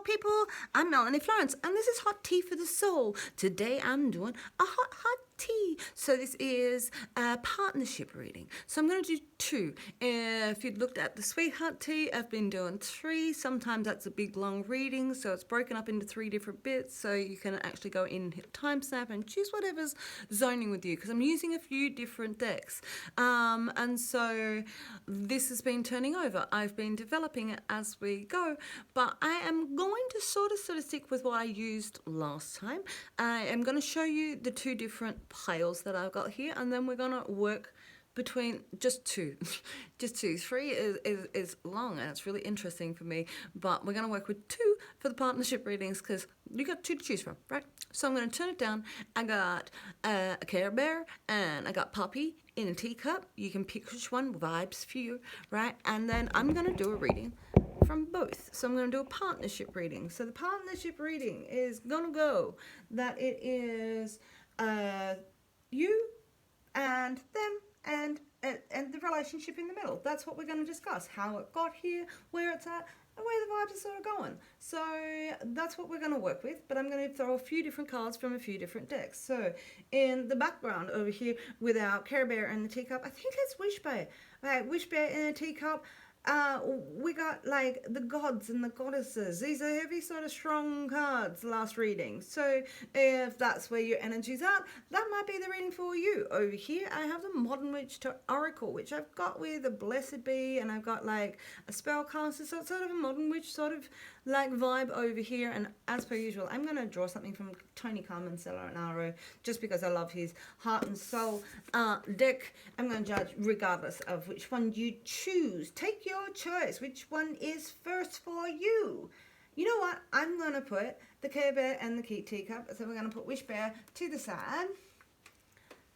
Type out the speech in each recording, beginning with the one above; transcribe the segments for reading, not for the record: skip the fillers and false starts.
people, I'm Melanie Florence, and this is Hot Tea for the Soul. Today I'm doing a hot tea. So this is a partnership reading. So I'm going to do two. If you'd looked at the Sweetheart Tea, I've been doing three. Sometimes that's a big long reading, so it's broken up into three different bits, so you can actually go in, hit time snap, and choose whatever's zoning with you, because I'm using a few different decks. And so this has been turning over. I've been developing it as we go, but I am going to sort of stick with what I used last time. I am going to show you the two different piles that I've got here, and then we're going to work between just two. Just two. Three is long, and it's really interesting for me, but we're going to work with two for the partnership readings because you got two to choose from, right? So I'm going to turn it down. I got a Care Bear and I got Poppy in a teacup. You can pick which one vibes for you, right? And then I'm going to do a reading from both. So I'm going to do a partnership reading. So the partnership reading is going to go that it is you and them and the relationship in the middle. That's what we're going to discuss. How it got here, where it's at, and where the vibes are sort of going. So that's what we're going to work with, but I'm going to throw a few different cards from a few different decks. So in the background over here with our Care Bear and the teacup, I think it's Wish Bear. Right, Wish Bear in a teacup. We got like the gods and the goddesses. These are heavy sort of strong cards last reading. So if that's where your energy's at, that might be the reading for you. Over here I have the Modern Witch to Oracle, which I've got with a Blessed Bee, and I've got like a Spellcaster, so it's sort of a Modern Witch sort of like vibe over here. And as per usual, I'm going to draw something from Tony Carmen Arrow just because I love his Heart and Soul deck. I'm going to judge regardless of which one you choose. Take your choice. Which one is first for you? You know what? I'm going to put the Care Bear and the teacup. So we're going to put Wish Bear to the side.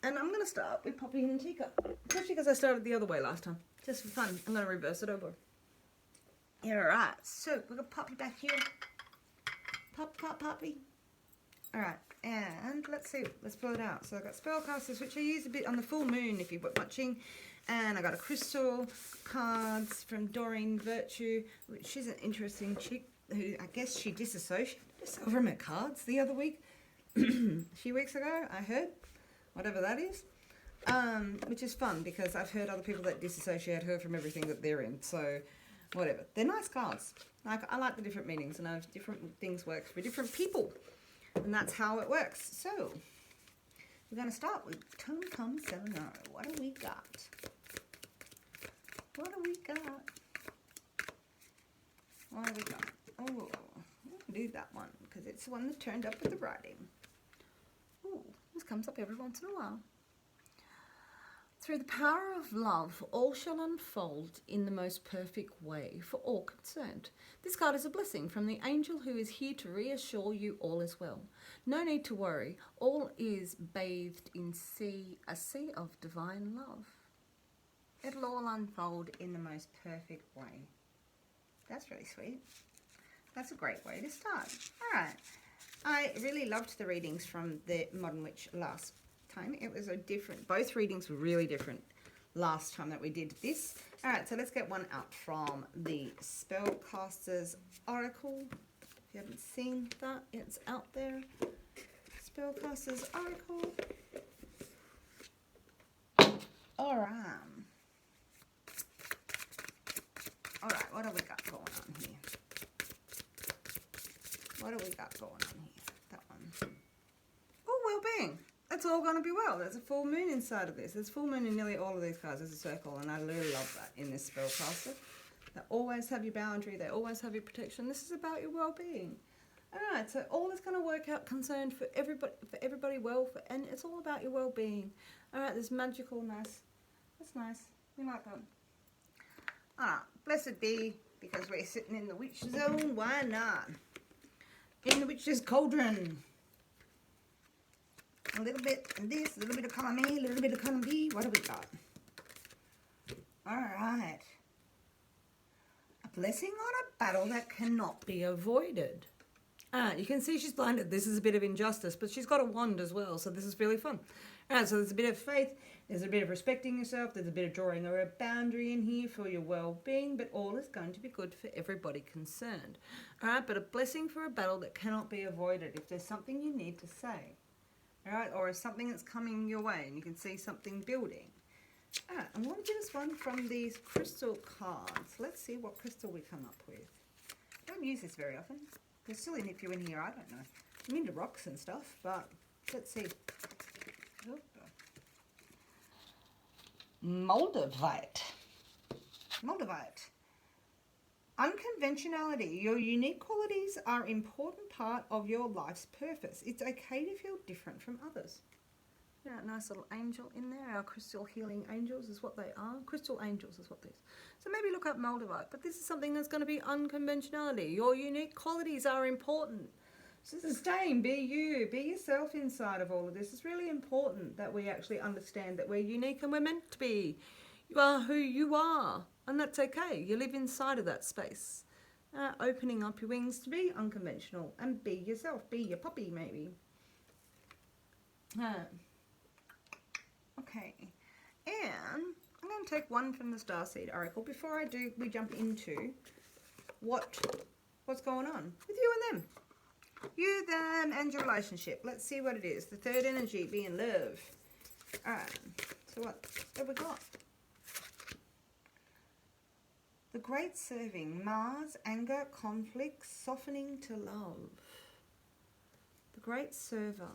And I'm going to start with Poppy in the teacup. Especially because I started the other way last time. Just for fun. I'm going to reverse it over. Alright, so we've got Poppy back here. Poppy. Alright, and let's see, let's pull it out. So I've got Spellcasters, which I use a bit on the full moon if you're watching. And I got a Crystal cards from Doreen Virtue, which is an interesting chick who I guess she disassociated herself from her cards the other week. A few weeks ago, I heard, whatever that is. Which is fun because I've heard other people that disassociate her from everything that they're in. So whatever. They're nice cards. I like the different meanings, and I have different things work for different people. And that's how it works. So, we're going to start with Tom Seminary. What do we got? What do we got? Oh, we'll do that one, because it's the one that turned up with the writing. Oh, this comes up every once in a while. Through the power of love, all shall unfold in the most perfect way for all concerned. This card is a blessing from the angel who is here to reassure you all is well. No need to worry. All is bathed in a sea of divine love. It'll all unfold in the most perfect way. That's really sweet. That's a great way to start. All right. I really loved the readings from the Modern Witch last time. It was a different, both readings were really different last time that we did this. All right, so let's get one out from the Spellcasters Oracle. If you haven't seen that, it's out there. Spellcasters Oracle. All right, what have we got going on here? What do we got going on here? That one. Oh, well-being. It's all going to be well. There's a full moon inside of this. There's full moon in nearly all of these cards. There's a circle, and I really love that in this Spellcaster. They always have your boundary. They always have your protection. This is about your well-being. All right, so all is going to work out concerned for everybody well, and it's all about your well-being. All right, this magical nice. That's nice. We like that. All right, blessed be, because we're sitting in the witch zone. Why not? In the witch's cauldron. A little bit of this, a little bit of column A, a little bit of column B. What do we got? Alright. A blessing on a battle that cannot be avoided. You can see she's blinded. This is a bit of injustice, but she's got a wand as well, so this is really fun. All right, so there's a bit of faith, there's a bit of respecting yourself, there's a bit of drawing a boundary in here for your well-being, but all is going to be good for everybody concerned. All right, but a blessing for a battle that cannot be avoided if there's something you need to say. All right, or something that's coming your way and you can see something building. All right, I'm going to give us one from these crystal cards. Let's see what crystal we come up with. I don't use this very often. There's still a nip you in here, I don't know. I'm into rocks and stuff, but let's see. Moldavite. Moldavite. Unconventionality. Your unique qualities are an important part of your life's purpose. It's okay to feel different from others. Yeah, nice little angel in there. Our crystal healing angels is what they are. Crystal angels is what these. So maybe look up Moldavite. But this is something that's going to be unconventionality. Your unique qualities are important. So sustain, be you, be yourself inside of all of this. It's really important that we actually understand that we're unique and we're meant to be. You are who you are, and that's okay. You live inside of that space. Opening up your wings to be unconventional and be yourself. Be your puppy, maybe. Okay, and I'm going to take one from the Starseed Oracle. Before I do, we jump into what's going on with you and them. You, them, and your relationship. Let's see what it is. The third energy being love. Alright, so what have we got? The Great Serving. Mars, anger, conflict, softening to love. The Great Server.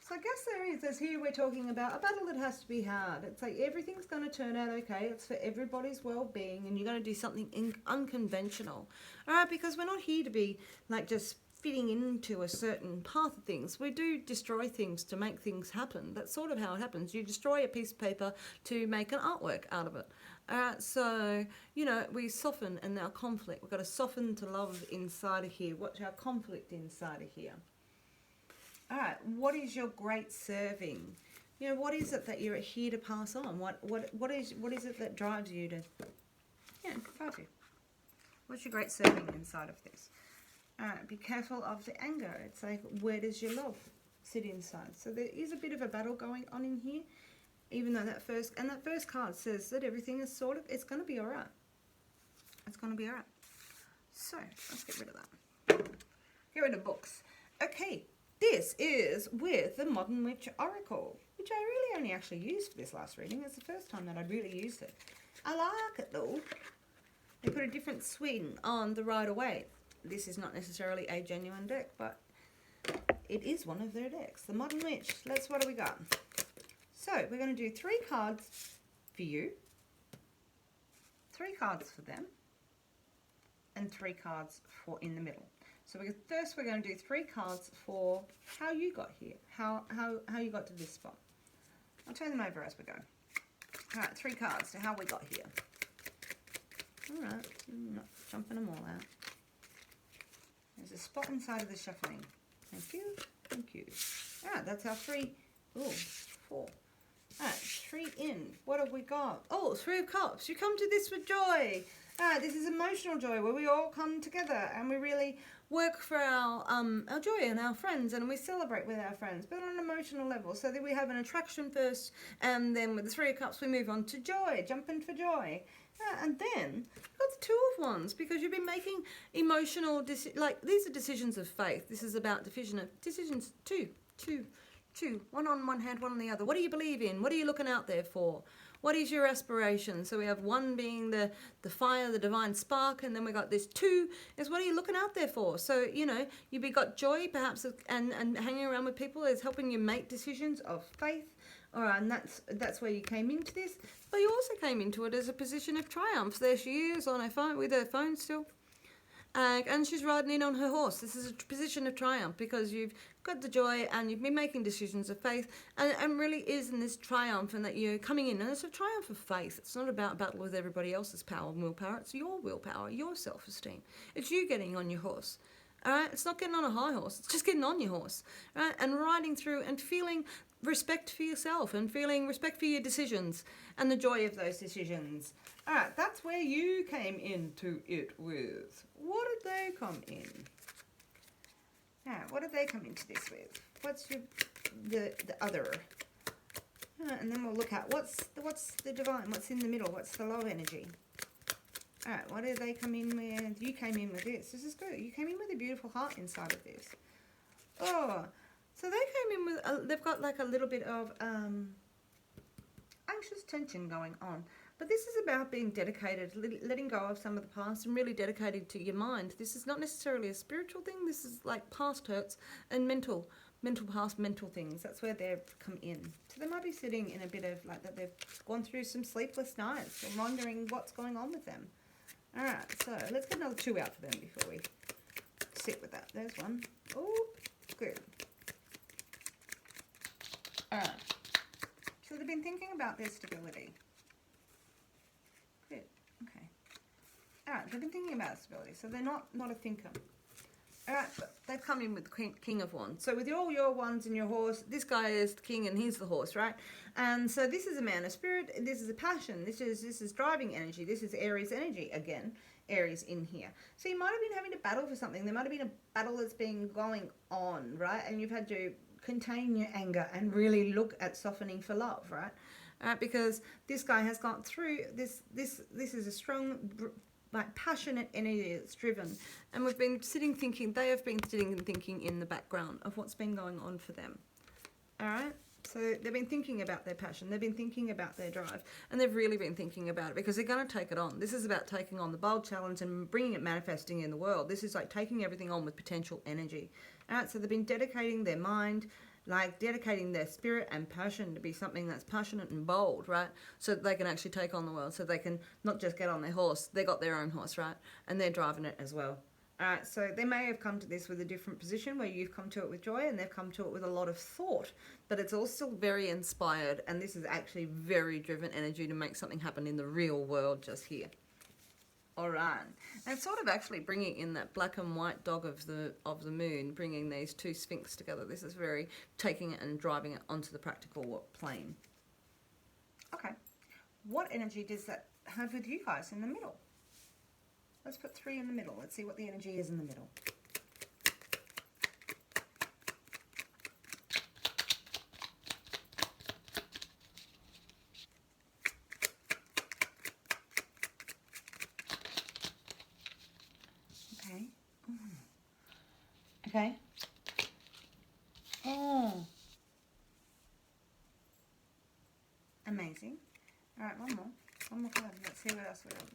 So I guess there's here we're talking about a battle that has to be hard. It's like everything's going to turn out okay. It's for everybody's well-being, and you're going to do something unconventional. Alright, because we're not here to be like just fitting into a certain path of things. We do destroy things to make things happen. That's sort of how it happens. You destroy a piece of paper to make an artwork out of it. So, you know, we soften in our conflict. We've got to soften to love inside of here. Watch our conflict inside of here. All right, what is your great serving? You know, what is it that you're here to pass on? What is it that drives you to, drive you? What's your great serving inside of this? Be careful of the anger. It's like, where does your love sit inside? So there is a bit of a battle going on in here, even though that first card says that everything is it's going to be all right. It's going to be all right. So let's get rid of that. Get rid of books. Okay, this is with the Modern Witch Oracle, which I really only actually used for this last reading. It's the first time that I really used it. I like it though. They put a different swing on the Rider-Waite. This is not necessarily a genuine deck, but it is one of their decks. The Modern Witch. What do we got? So we're going to do 3 cards for you, 3 cards for them, and 3 cards for in the middle. So first we're going to do 3 cards for how you got here, how you got to this spot. I'll turn them over as we go. All right, 3 cards to how we got here. All right, I'm not jumping them all out. There's a spot inside of the shuffling. Thank you. Thank you. All right, that's our 3. Oh, 4. All right, 3 in. What have we got? Oh, 3 of Cups. You come to this with joy. All right, this is emotional joy where we all come together and we really work for our joy and our friends, and we celebrate with our friends, but on an emotional level. So that we have an attraction first, and then with the 3 of Cups we move on to joy, jumping for joy. And then we've got the 2 of Wands, because you've been making emotional these are decisions of faith. This is about decisions. Two. One on one hand, one on the other. What do you believe in? What are you looking out there for? What is your aspiration? So we have 1 being the fire, the divine spark, and then we got this 2 is what are you looking out there for? So, you know, you've got joy perhaps, and hanging around with people is helping you make decisions of faith. All right, and that's where you came into this. But you also came into it as a position of triumph. There she is on her phone, with her phone still. And she's riding in on her horse. This is a position of triumph because you've got the joy and you've been making decisions of faith, and really is in this triumph, and that you're coming in. And it's a triumph of faith. It's not about battle with everybody else's power and willpower. It's your willpower, your self-esteem. It's you getting on your horse. All right, it's not getting on a high horse. It's just getting on your horse, right? And riding through and feeling respect for yourself and feeling respect for your decisions and the joy of those decisions. All right, that's where you came into it with. What did they come in? All right, what did they come into this with? What's the other? And then we'll look at what's the divine, what's in the middle, what's the love energy. All right, what did they come in with? You came in with this. This is good. You came in with a beautiful heart inside of this. Oh, so they came in with, they've got like a little bit of anxious tension going on. But this is about being dedicated, letting go of some of the past and really dedicated to your mind. This is not necessarily a spiritual thing. This is like past hurts and mental past, mental things. That's where they've come in. So they might be sitting in a bit of like that. They've gone through some sleepless nights and wondering what's going on with them. All right, so let's get another 2 out for them before we sit with that. There's one. Oh, good. All right. So they've been thinking about their stability. Good. Okay. All right, they've been thinking about stability. So they're not a thinker. All right, but they've come in with King of Wands. So with all your wands and your horse, this guy is the king and he's the horse, right? And so this is a man of spirit. This is a passion. This is driving energy. This is Aries energy again. Aries in here. So you might have been having to battle for something. There might have been a battle that's been going on, right? And you've had to contain your anger and really look at softening for love, right? Because this guy has gone through this. This is a strong, like passionate energy that's driven, and we've been sitting thinking, they have been sitting and thinking in the background of what's been going on for them. All right, so they've been thinking about their passion, they've been thinking about their drive, and they've really been thinking about it because they're going to take it on. This is about taking on the bold challenge and bringing it, manifesting in the world. This is like taking everything on with potential energy. All right, so they've been dedicating their mind, like dedicating their spirit and passion to be something that's passionate and bold, right? So that they can actually take on the world, so they can not just get on their horse, they got their own horse, right? And they're driving it as well. All right, so they may have come to this with a different position where you've come to it with joy and they've come to it with a lot of thought, but it's all still very inspired, and this is actually very driven energy to make something happen in the real world just here. All right, and sort of actually bringing in that black and white dog of the moon, bringing these two sphinx together. This is very taking it and driving it onto the practical plane. Okay, what energy does that have with you guys in the middle? Let's put 3 in the middle. Let's see what the energy is in the middle. Okay. Okay. Oh. Amazing. All right, one more card. Let's see what else we have.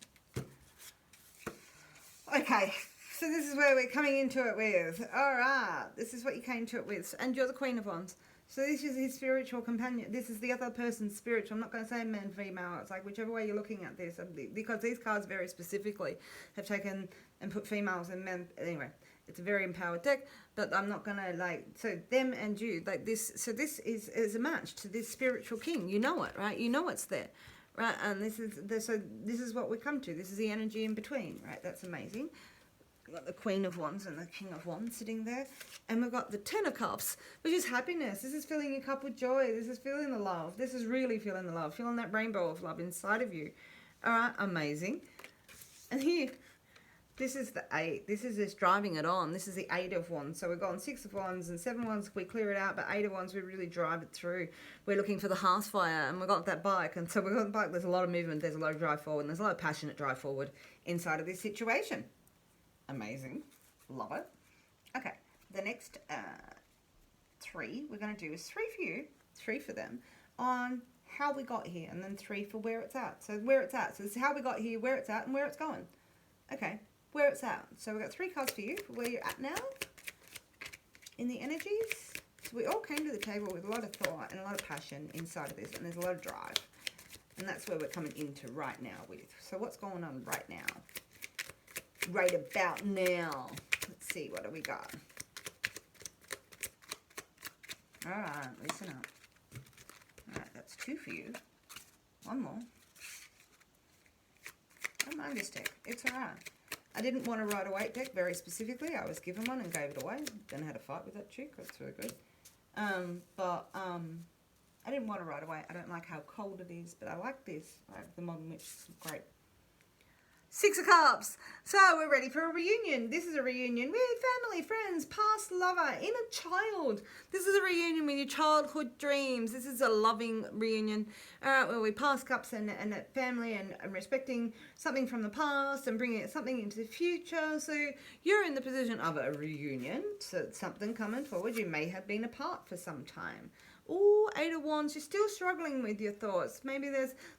Okay, so this is where we're coming into it with. All right, this is what you came to it with. And you're the Queen of Wands. So this is his spiritual companion. This is the other person's spiritual. I'm not going to say man, female. It's like whichever way you're looking at this. Because these cards very specifically have taken and put females and men. Anyway, it's a very empowered deck. But I'm not going to like, so them and you, like this. So this is a match to this spiritual king. You know it, right? You know it's there. Right, and this is what we come to. This is the energy in between, right? That's amazing. We've got the Queen of Wands and the King of Wands sitting there. And we've got the Ten of Cups, which is happiness. This is filling your cup with joy. This is feeling the love. This is really feeling the love. Feeling that rainbow of love inside of you. All right, amazing. And here, this is the 8. This is just driving it on. This is the 8 of Wands. So we've gone 6 of Wands and 7 Wands, we clear it out. But 8 of Wands, we really drive it through. We're looking for the hearth fire, and we've got that bike. And so we've got the bike. There's a lot of movement. There's a lot of drive forward. And there's a lot of passionate drive forward inside of this situation. Amazing. Love it. Okay. The next 3 we're going to do is 3 for you, 3 for them, on how we got here. And then 3 for where it's at. So where it's at. So this is how we got here, where it's at, and where it's going. Okay. Where it's at. So we've got 3 cards for you for where you're at now in the energies. So we all came to the table with a lot of thought and a lot of passion inside of this, and there's a lot of drive. And that's where we're coming into right now with. So what's going on right now? Right about now. Let's see, what do we got? All right, listen up. All right, that's 2 for you. 1 more. Don't mind this deck. It's all right. I didn't want to write a weight deck very specifically. I was given one and gave it away. Then I had a fight with that chick. That's really good. I didn't want to write away. I don't like how cold it is, but I like this. I like the modern mix. It's great. Six of Cups. So we're ready for a reunion. This is a reunion with family, friends, past lover, inner child. This is a reunion with your childhood dreams. This is a loving reunion. Where we pass cups and family and respecting something from the past and bringing something into the future. So you're in the position of a reunion. So something coming forward. You may have been apart for some time. Oh, Eight of Wands, you're still struggling with your thoughts. Maybe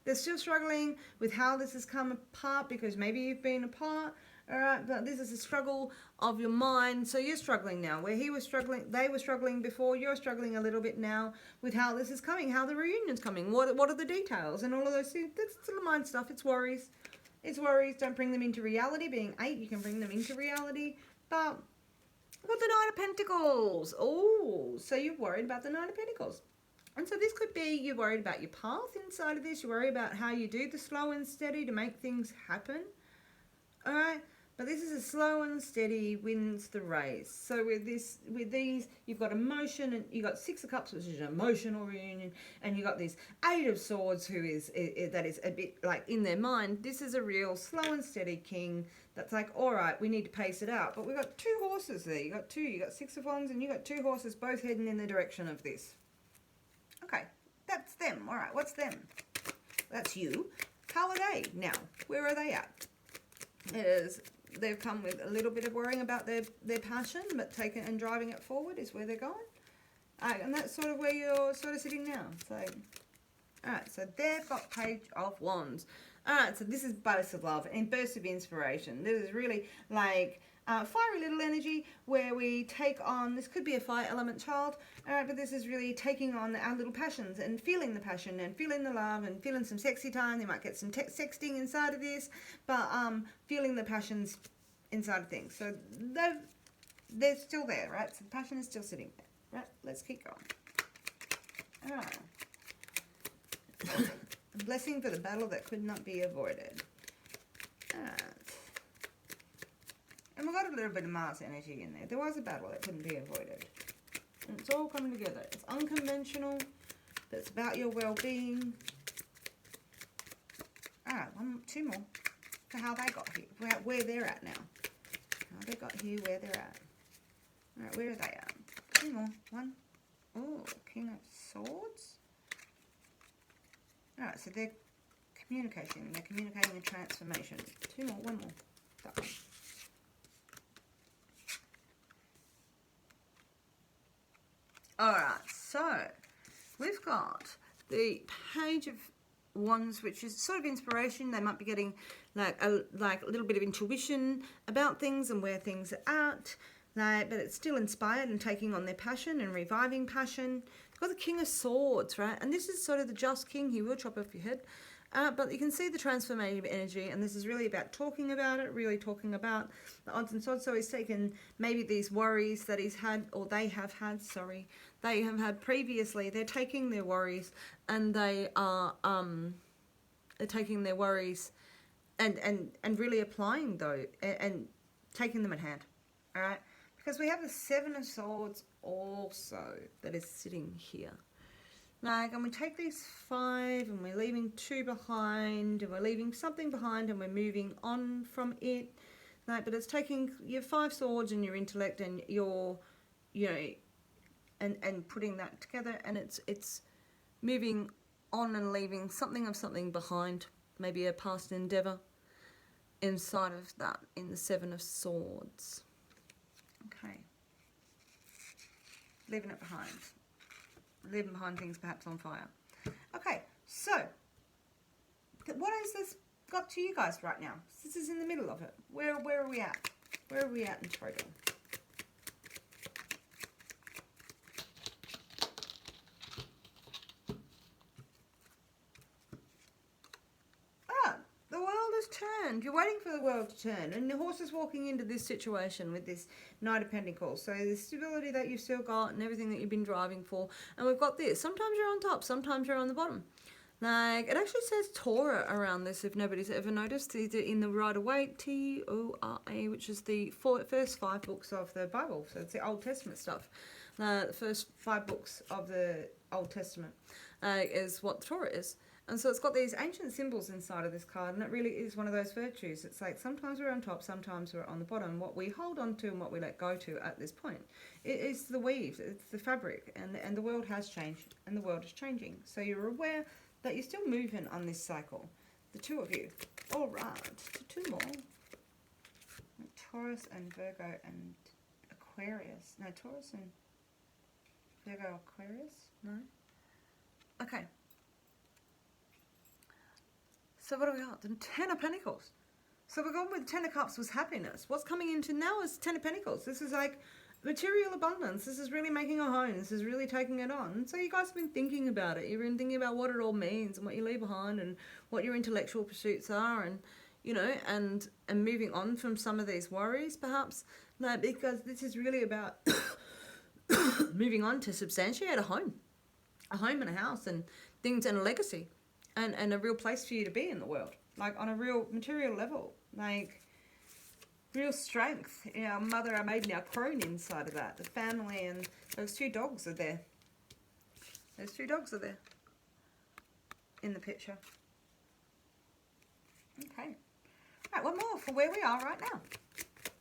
they're still struggling with how this has come apart because maybe you've been apart. All right, but this is a struggle of your mind. So you're struggling now. Where he was struggling, they were struggling before, you're struggling a little bit now with how this is coming, how the reunion's coming. What are the details and all of those things. That's little mind stuff. It's worries. It's worries. Don't bring them into reality. Being 8, you can bring them into reality. But we've got the Knight of Pentacles. Oh, so you're worried about the Knight of Pentacles. And so this could be you're worried about your path inside of this. You worry about how you do the slow and steady to make things happen. All right. But this is a slow and steady wins the race. So with these, you've got emotion, and you've got Six of Cups, which is an emotional reunion, and you've got this Eight of Swords, who is that is a bit like in their mind. This is a real slow and steady king that's like, all right, we need to pace it out. But we've got 2 horses there. You got 2. You got Six of Wands, and you got 2 horses, both heading in the direction of this. Okay, that's them. All right, what's them? That's you. How are they now? Where are they at? They've come with a little bit of worrying about their passion, but taking and driving it forward is where they're going. And that's sort of where you're sort of sitting now. So, all right, so they've got Page of Wands. All right, so this is bursts of love and bursts of inspiration. This is really like fiery little energy where we take on, this could be a fire element child, but this is really taking on our little passions and feeling the passion and feeling the love and feeling some sexy time. They might get some sexting inside of this, but feeling the passions inside of things. So they're still there, right? So the passion is still sitting there, right? Let's keep going. All right. A blessing for the battle that could not be avoided. All right. And we've got a little bit of Mars energy in there. There was a battle that couldn't be avoided. And it's all coming together. It's unconventional. But it's about your well-being. Alright, 2 more. For how they got here. Where they're at now. How they got here, where they're at. Alright, where are they at? 2 more. 1. Oh, King of Swords. Alright, so they're communicating. They're communicating a transformation. 2 more. 1 more. That one. Alright, so we've got the Page of Wands, which is sort of inspiration. They might be getting like a little bit of intuition about things and where things are at. But it's still inspired and taking on their passion and reviving passion. We've got the King of Swords, right? And this is sort of the just king. He will chop off your head. But you can see the transformative energy, and this is really about talking about it, really talking about the odds and sods. So he's taken maybe these worries that he's had, or they have had, they have had previously. They're taking their worries, and they are they're taking their worries and really applying those and taking them in hand. All right, because we have the 7 of Swords also that is sitting here. And we take these 5 and we're leaving 2 behind, and we're leaving something behind, and we're moving on from it. But it's taking your 5 swords and your intellect and your, and putting that together, and it's moving on and leaving something of something behind, maybe a past endeavour inside of that in the 7 of Swords. Okay. Leaving it behind. Leaving behind things perhaps on fire. Okay, so what has this got to you guys right now? This is in the middle of it. Where are we at? Where are we at in total? The world has turned. You're waiting for the world to turn, and the horse is walking into this situation with this Knight of Pentacles. So the stability that you've still got and everything that you've been driving for. And we've got this. Sometimes you're on top, sometimes you're on the bottom. Like, it actually says Torah around this, if nobody's ever noticed. Either in the Rider-Waite, T-O-R-A, which is the first 5 books of the Bible. So it's the Old Testament stuff. The first 5 books of the Old Testament is what the Torah is. And so it's got these ancient symbols inside of this card, and it really is one of those virtues. It's like sometimes we're on top, sometimes we're on the bottom. What we hold on to and what we let go to at this point, it is the weave, it's the fabric, and the world has changed, and the world is changing. So you're aware that you're still moving on this cycle, the two of you. All right, two more. Taurus and Virgo and Aquarius. No, Taurus and Virgo, Aquarius? No? Okay. So what do we got? The Ten of Pentacles. So we're going with Ten of Cups was happiness. What's coming into now is Ten of Pentacles. This is like material abundance. This is really making a home. This is really taking it on. So you guys have been thinking about it. You've been thinking about what it all means and what you leave behind and what your intellectual pursuits are, and you know, and moving on from some of these worries perhaps. No, because this is really about moving on to substantiate a home and a house and things, and a legacy. And a real place for you to be in the world, like on a real material level, like real strength. You know, our mother, our maiden, our crone inside of that, the family, and those two dogs are there. Those two dogs are there in the picture. Okay. All right, one more for where we are right now.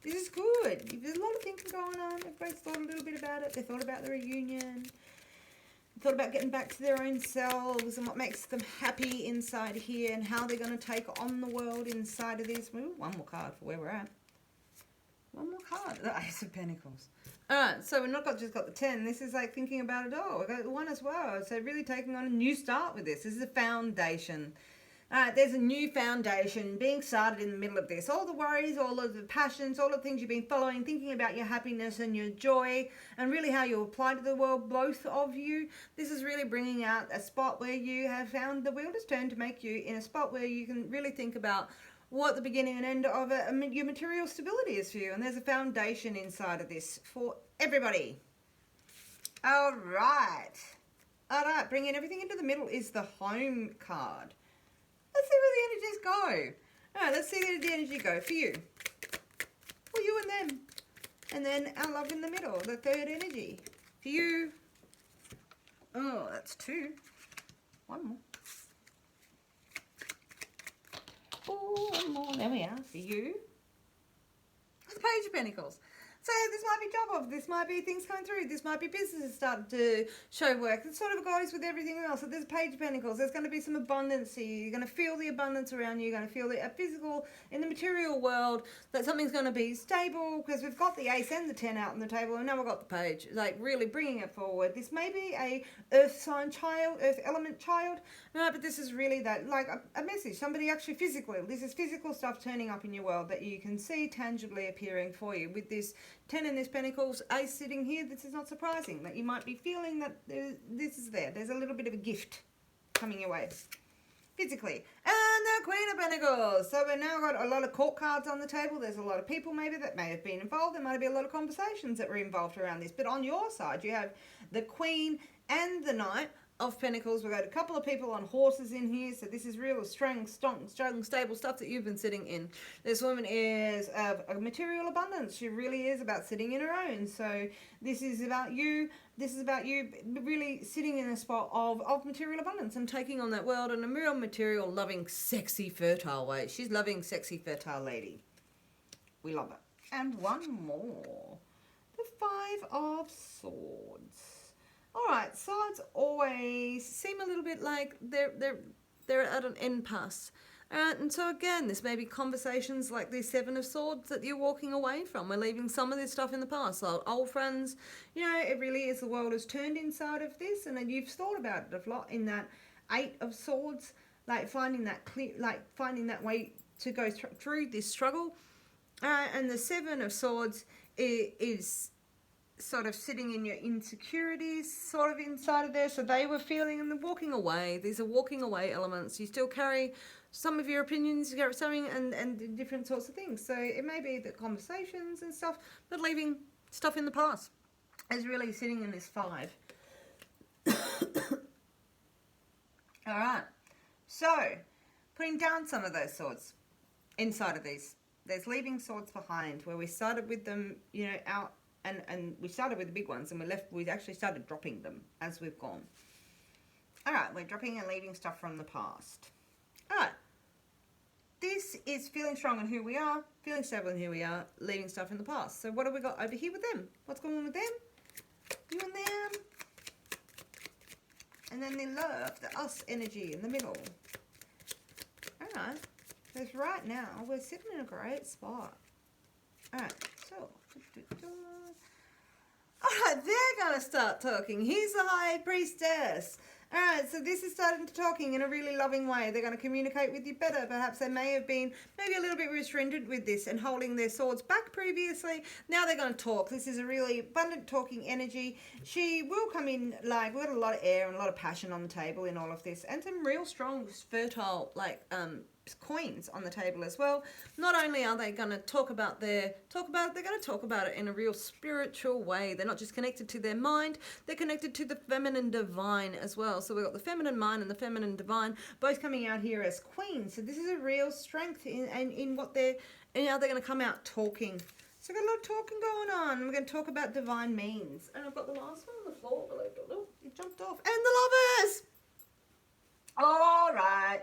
This is good. There's a lot of thinking going on. Everybody's thought a little bit about it. They thought about the reunion. Thought about getting back to their own selves and what makes them happy inside here and how they're going to take on the world inside of this. Ooh, one more card for where we're at. One more card. The Ace of Pentacles. Alright, so we're not just got the 10. This is like thinking about it all. We've got the 1 as well. So really taking on a new start with this. This is a foundation. There's a new foundation being started in the middle of this. All the worries, all of the passions, all the things you've been following, thinking about your happiness and your joy, and really how you apply to the world, both of you. This is really bringing out a spot where you have found the wheel has turned to make you in a spot where you can really think about what the beginning and end of your material stability is for you. And there's a foundation inside of this for everybody. All right. All right, bringing everything into the middle is the home card. Let's see where the energies go. All right, let's see where the energy go for you. For you and them. And then our love in the middle, the third energy. For you. Oh, that's 2. One more. Oh, one more. There we are. For you. The Page of Pentacles. So this might be job, this might be things coming through, this might be businesses starting to show work. It sort of goes with everything else. So there's Page of Pentacles. There's going to be some abundance here. You're going to feel the abundance around you. You're going to feel the physical, in the material world, that something's going to be stable, because we've got the Ace and the 10 out on the table, and now we've got the Page. Like really bringing it forward. This may be a earth sign child, earth element child, no, but this is really that, like a message. Somebody actually physically, this is physical stuff turning up in your world that you can see tangibly appearing for you. With this 10 in this Pentacles, Ace sitting here, this is not surprising that you might be feeling that this is there. There's a little bit of a gift coming your way physically. And the Queen of Pentacles. So we've now got a lot of court cards on the table. There's a lot of people maybe that may have been involved. There might be a lot of conversations that were involved around this. But on your side, you have the Queen and the Knight of Pentacles. We've got a couple of people on horses in here, so this is real strong, stable stuff that you've been sitting in. This woman is a material abundance. She really is about sitting in her own. So this is about you. This is about you really sitting in a spot of material abundance and taking on that world in a real material, loving, sexy, fertile way. She's loving, sexy, fertile lady. We love it. And one more. The 5 of Swords. Alright, swords always seem a little bit like they're at an impasse. And so again, this may be conversations like the 7 of Swords that you're walking away from. We're leaving some of this stuff in the past. So old friends, you know, it really is, the world has turned inside of this, and you've thought about it a lot in that 8 of Swords, like finding that clear, like finding that way to go through this struggle. And the 7 of Swords is sort of sitting in your insecurities sort of inside of there. So they were feeling, and they're walking away. These are walking away elements. You still carry some of your opinions, you carry something, and different sorts of things. So it may be the conversations and stuff, but leaving stuff in the past is really sitting in this 5. All right. So putting down some of those swords inside of these. There's leaving swords behind, where we started with them, you know, out. And we started with the big ones, and we actually started dropping them as we've gone. All right, we're dropping and leaving stuff from the past. All right. This is feeling strong in who we are, feeling stable in who we are, leaving stuff in the past. So what have we got over here with them? What's going on with them? You and them. And then the love, the us energy in the middle. All right. Because right now, we're sitting in a great spot. All right, so. All right, they're going to start talking. Here's the High Priestess. All right, so this is starting to talking in a really loving way. They're going to communicate with you better. Perhaps they may have been maybe a little bit restrained with this and holding their swords back previously. Now they're going to talk. This is a really abundant talking energy. She will come in, like, we've got a lot of air and a lot of passion on the table in all of this. And some real strong, fertile, like, coins on the table as well. Not only are they going to they're going to talk about it in a real spiritual way. They're not just connected to their mind, they're connected to the feminine divine as well. So we've got the feminine mind and the feminine divine both coming out here as queens. So this is a real strength in what they're, and how they're going to come out talking. So we've got a lot of talking going on. We're going to talk about divine means. And I've got the last one on the floor, believe it or not. It jumped off. And the lovers! All right.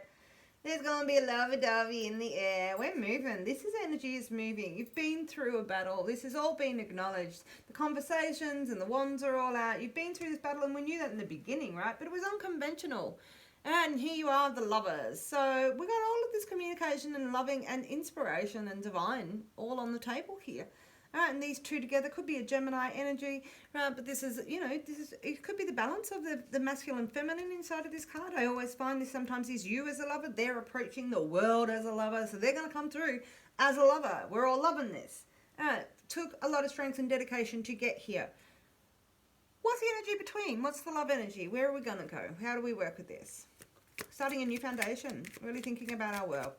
There's going to be a lovey-dovey in the air. We're moving. Energy is moving. You've been through a battle. This has all been acknowledged. The conversations and the wands are all out. You've been through this battle, and we knew that in the beginning, right? But it was unconventional. And here you are, the lovers. So we got all of this communication and loving and inspiration and divine all on the table here. Right, and these two together could be a Gemini energy, right? But this is, it could be the balance of the masculine and feminine inside of this card. I always find this sometimes is you as a lover. They're approaching the world as a lover. So they're going to come through as a lover. We're all loving this. All right, took a lot of strength and dedication to get here. What's the energy between? What's the love energy? Where are we going to go? How do we work with this? Starting a new foundation. Really thinking about our world.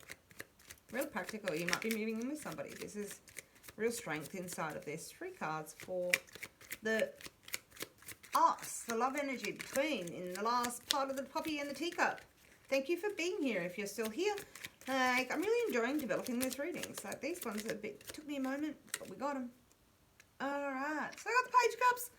Real practical. You might be moving in with somebody. This is real strength inside of this. 3 cards for the us, the love energy between in the last part of the poppy and the teacup. Thank you for being here if you're still here. Like, I'm really enjoying developing these readings. Like, these ones took me a moment, but we got them. Alright, so I got the Page of Cups.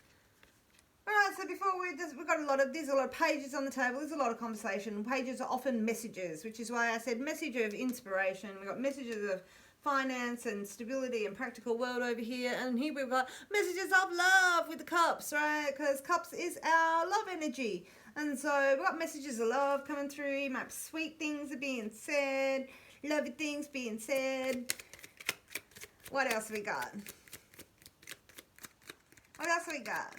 Alright, so before we've got there's a lot of pages on the table. There's a lot of conversation. Pages are often messages, which is why I said message of inspiration. We've got messages of finance and stability and practical world over here, and here we've got messages of love with the cups, right? Because cups is our love energy, and so we've got messages of love coming through. Might sweet things are being said, lovely things being said. What else we got? What else we got?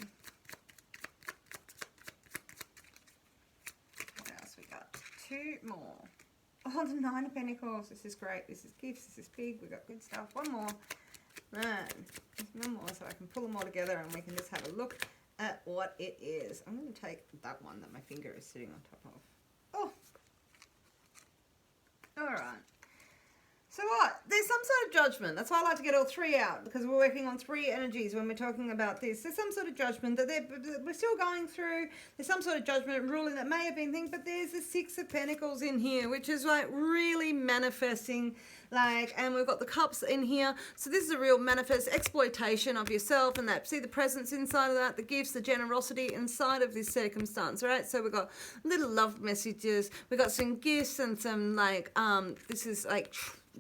What else we got? 2 more. Oh, the 9 of Pentacles. This is great. This is gifts. This is big. We've got good stuff. One more. Man, one more so I can pull them all together and we can just have a look at what it is. I'm going to take that one that my finger is sitting on top of. Oh. All right. So what? There's some sort of judgment. That's why I like to get all 3 out, because we're working on 3 energies when we're talking about this. There's some sort of judgment that we're still going through. There's some sort of judgment ruling that may have been things, but there's the 6 of Pentacles in here, which is like really manifesting, like, and we've got the cups in here. So this is a real manifest exploitation of yourself, and that, see the presence inside of that, the gifts, the generosity inside of this circumstance, right? So we've got little love messages. We've got some gifts and some like, this is like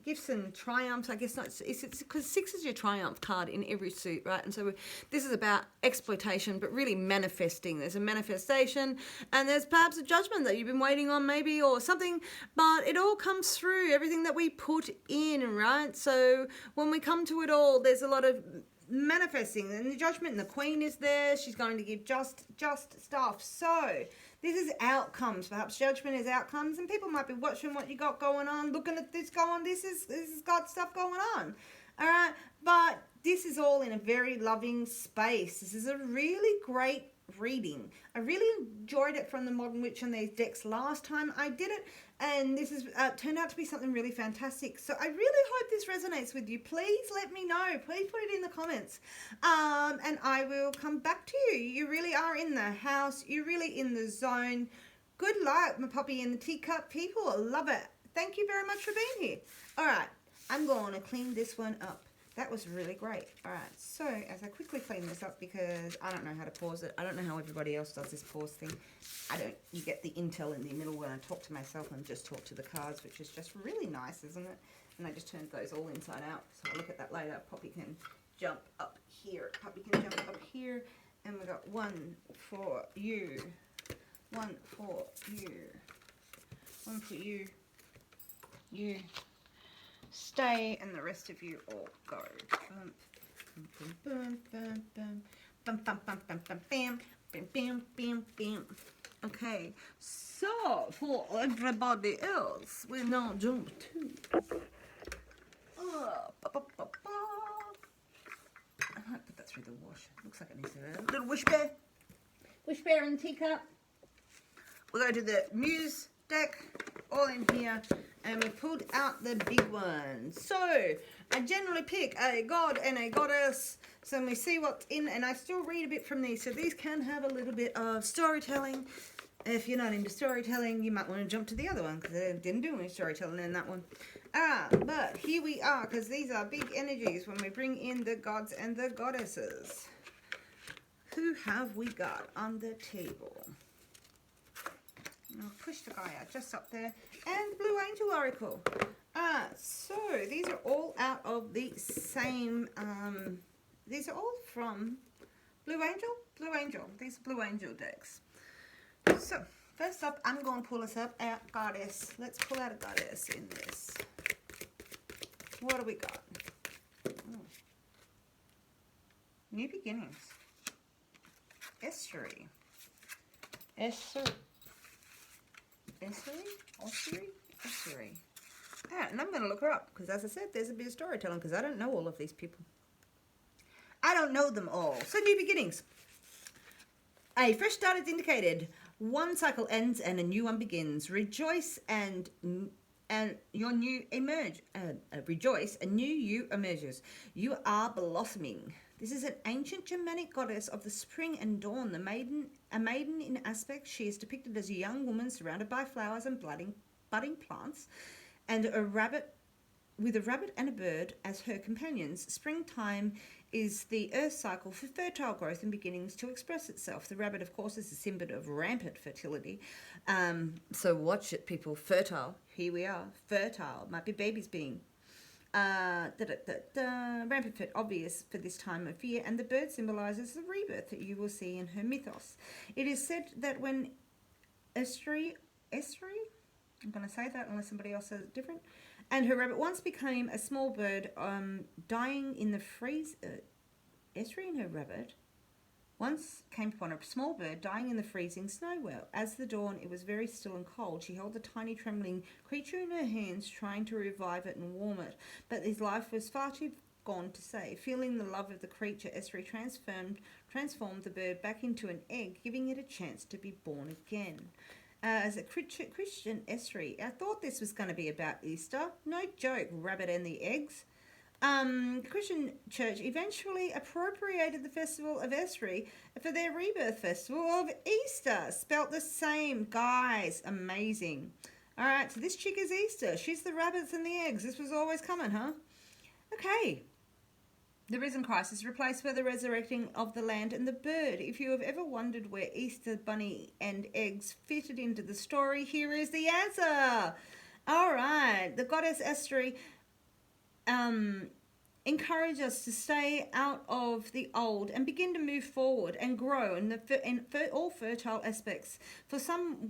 gifts and triumphs. I guess not, it's because 6 is your triumph card in every suit, right? And so this is about exploitation, but really manifesting. There's a manifestation, and there's perhaps a judgment that you've been waiting on maybe, or something, but it all comes through, everything that we put in, right? So when we come to it all, there's a lot of manifesting, and the judgment, and the Queen is there. She's going to give just stuff. So this is outcomes. Perhaps judgment is outcomes, and people might be watching what you got going on, looking at this going, this has got stuff going on. All right, but this is all in a very loving space. This is a really great reading. I really enjoyed it from the Modern Witch and these decks last time I did it, and this has turned out to be something really fantastic. So I really hope this resonates with you. Please let me know. Please put it in the comments, and I will come back to you. You really are in the house. You're really in the zone. Good luck, my puppy in the teacup people. Love it. Thank you very much for being here. All right, I'm going to clean this one up. that was really great. All right, so as I quickly clean this up, because I don't know how to pause it. I don't know how everybody else does this pause thing. You get the intel in the middle when I talk to myself and just talk to the cards, which is just really nice, isn't it? And I just turned those all inside out, so I'll look at that later. Poppy can jump up here. Poppy can jump up here, and we got one for you, one for you, one for you, you. Stay, and the rest of you all go. Bum, bum, bum, bum, bum, bum, bum, bum, bam, bam, bam, bam, bam, bam. Okay, so for everybody else, we now jump to. I might put that through the wash. Looks like it needs a little wish bear. Wish bear and teacup. We'll go to the Muse deck, all in here, and we pulled out the big ones. So I generally pick a god and a goddess, so we see what's in, and I still read a bit from these, so these can have a little bit of storytelling. If you're not into storytelling, you might want to jump to the other one, because I didn't do any storytelling in that one. But here we are, because these are big energies when we bring in the gods and the goddesses. Who have we got on the table? I'll push the guy out just up there. And Blue Angel Oracle. So these are all out of the same, these are all from Blue Angel? Blue Angel. These are Blue Angel decks. So, first up, I'm going to pull us up our goddess. Let's pull out a goddess in this. What do we got? Oh. New beginnings. Estuary. Estuary. And I'm going to look her up, because as I said, there's a bit of storytelling, because I don't know all of these people. I don't know them all. So, new beginnings. A fresh start is indicated. One cycle ends and a new one begins. Rejoice and your new emerge. Rejoice, a new you emerges. You are blossoming. This is an ancient Germanic goddess of the spring and dawn. A maiden in aspect, she is depicted as a young woman surrounded by flowers and budding plants, and with a rabbit and a bird as her companions. Springtime is the earth cycle for fertile growth and beginnings to express itself. The rabbit, of course, is a symbol of rampant fertility. So watch it, people. Fertile. Here we are. Fertile. Might be babies being. Rampant, obvious for this time of year, and the bird symbolizes the rebirth that you will see in her mythos. It is said that when Estuary, I'm going to say that unless somebody else says it different, and her rabbit once became a small bird, dying in the freeze. Estuary and her rabbit once came upon a small bird dying in the freezing snow. Well, as the dawn, it was very still and cold. She held the tiny trembling creature in her hands, trying to revive it and warm it. But his life was far too gone to save. Feeling the love of the creature, Estuary transformed the bird back into an egg, giving it a chance to be born again. As a Christian Estuary, I thought this was going to be about Easter. No joke, rabbit and the eggs. The Christian church eventually appropriated the festival of Estuary for their rebirth festival of Easter. Spelt the same. Guys, amazing. All right, so this chick is Easter. She's the rabbits and the eggs. This was always coming, huh? Okay. The risen Christ is replaced by the resurrecting of the land and the bird. If you have ever wondered where Easter bunny and eggs fitted into the story, here is the answer. All right, the goddess Estuary encourage us to stay out of the old and begin to move forward and grow in all fertile aspects. For some,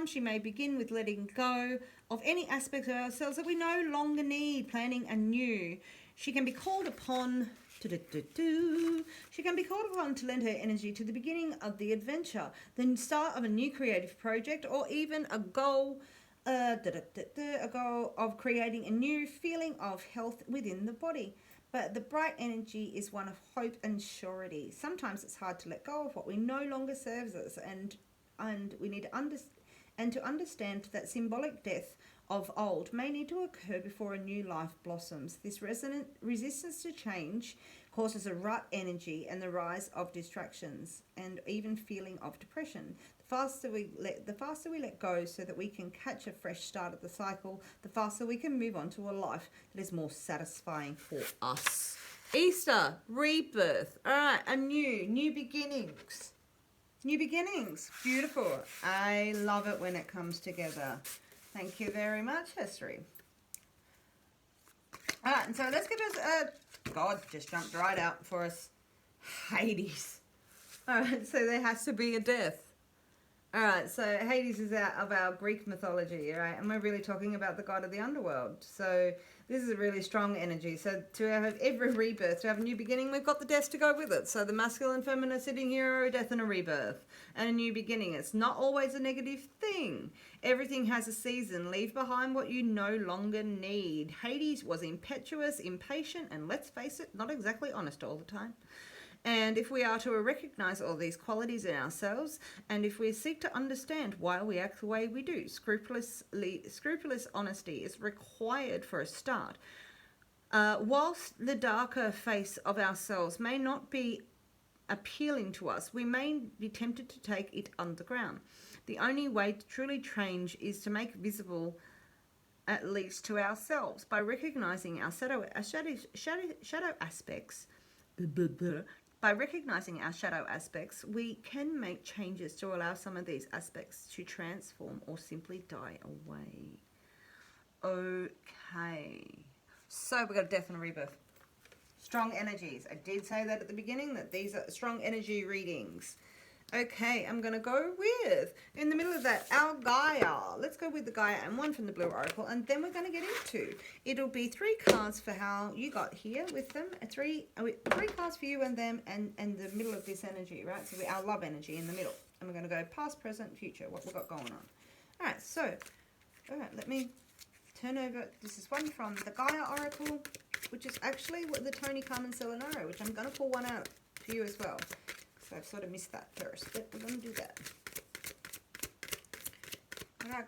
she may begin with letting go of any aspects of ourselves that we no longer need, planning anew. She can be called upon to lend her energy to the beginning of the adventure, the start of a new creative project, or even a goal of creating a new feeling of health within the body. But the bright energy is one of hope and surety. Sometimes it's hard to let go of what we no longer serves us, and we need to understand that symbolic death of old may need to occur before a new life blossoms. This resistance to change causes a rut energy and the rise of distractions and even feeling of depression. The faster we let go so that we can catch a fresh start of the cycle, the faster we can move on to a life that is more satisfying for us. Easter, rebirth. All right, new beginnings. New beginnings. Beautiful. I love it when it comes together. Thank you very much, history. All right, and so let's give us a... God just jumped right out for us. Hades. All right, so there has to be a death. All right, so Hades is out of our Greek mythology, all right? And we're really talking about the god of the underworld. So this is a really strong energy. So to have every rebirth, to have a new beginning, we've got the deaths to go with it. So the masculine and feminine sitting here are a death and a rebirth and a new beginning. It's not always a negative thing. Everything has a season. Leave behind what you no longer need. Hades was impetuous, impatient, and let's face it, not exactly honest all the time. And if we are to recognize all these qualities in ourselves, and if we seek to understand why we act the way we do, scrupulous honesty is required for a start. Whilst the darker face of ourselves may not be appealing to us, we may be tempted to take it underground. The only way to truly change is to make visible, at least to ourselves, by recognizing our shadow aspects. By recognizing our shadow aspects, we can make changes to allow some of these aspects to transform or simply die away. Okay. So we've got a death and a rebirth. Strong energies. I did say that at the beginning, that these are strong energy readings. Okay, I'm going to go with, in the middle of that, our Gaia. Let's go with the Gaia and one from the Blue Oracle, and then we're going to get into, it'll be 3 cards for how you got here with them, 3 cards for you and them, and the middle of this energy, right? So our love energy in the middle. And we're going to go past, present, future, what we've got going on. All right, so, all right, let me turn over. This is one from the Gaia Oracle, which is actually the Tony Carmen Selenaro, which I'm going to pull one out for you as well. So I've sort of missed that first, but we're going to do that. What I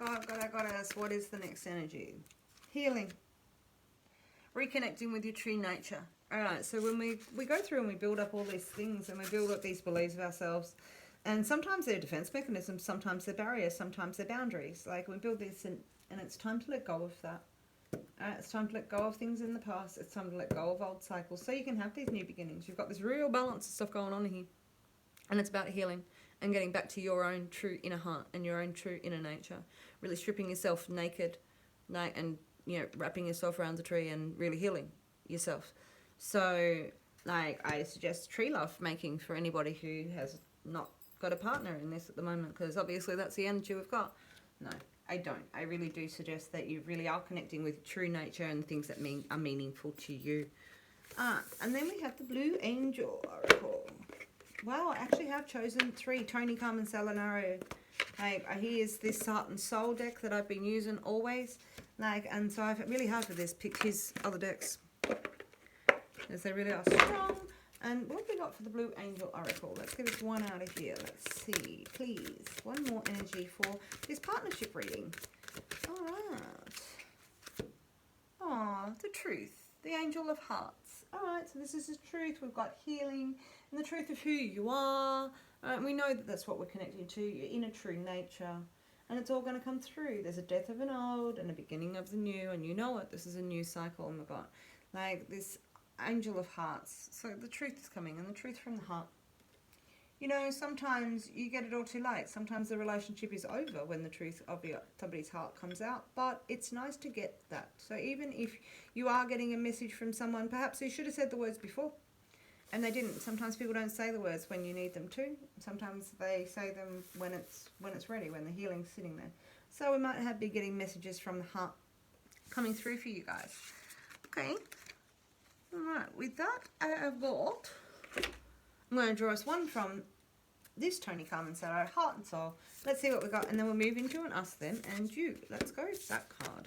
got us. What is the next energy? Healing. Reconnecting with your true nature. All right, so when we go through and we build up all these things and we build up these beliefs of ourselves, and sometimes they're defense mechanisms, sometimes they're barriers, sometimes they're boundaries. Like we build this and it's time to let go of that. It's time to let go of things in the past. It's time to let go of old cycles so you can have these new beginnings. You've got this real balance of stuff going on here. And it's about healing and getting back to your own true inner heart and your own true inner nature. Really stripping yourself naked, and wrapping yourself around the tree and really healing yourself. So, I suggest tree love making for anybody who has not got a partner in this at the moment, because obviously that's the energy we've got. No, I don't. I really do suggest that you really are connecting with true nature and things that are meaningful to you. And then we have the Blue Angel Oracle. Wow, I actually have chosen 3 Tony Carmen Selenaro. Here's this Heart and Soul deck that I've been using always. And so I've really hard for this picked his other decks, because they really are strong. And what have we got for the Blue Angel Oracle? Let's give us one out of here. Let's see, please. One more energy for this partnership reading. All right. Oh, the truth. The Angel of Hearts. All right, so this is the truth. We've got healing and the truth of who you are. We know that that's what we're connecting to, your inner true nature. And it's all going to come through. There's a death of an old and a beginning of the new. And you know it. This is a new cycle. And we've got this Angel of Hearts. So the truth is coming, and the truth from the heart. Sometimes you get it all too late. Sometimes the relationship is over when the truth of somebody's heart comes out. But it's nice to get that. So even if you are getting a message from someone, perhaps you should have said the words before, and they didn't. Sometimes people don't say the words when you need them to. Sometimes they say them when it's ready, when the healing's sitting there. So we might be getting messages from the heart coming through for you guys. Okay. All right. With that, I've got... I'm going to draw us one from this Tony Carmen Selenaro, Heart and Soul. Let's see what we got, and then we'll move into an us, them, and you. Let's go that card.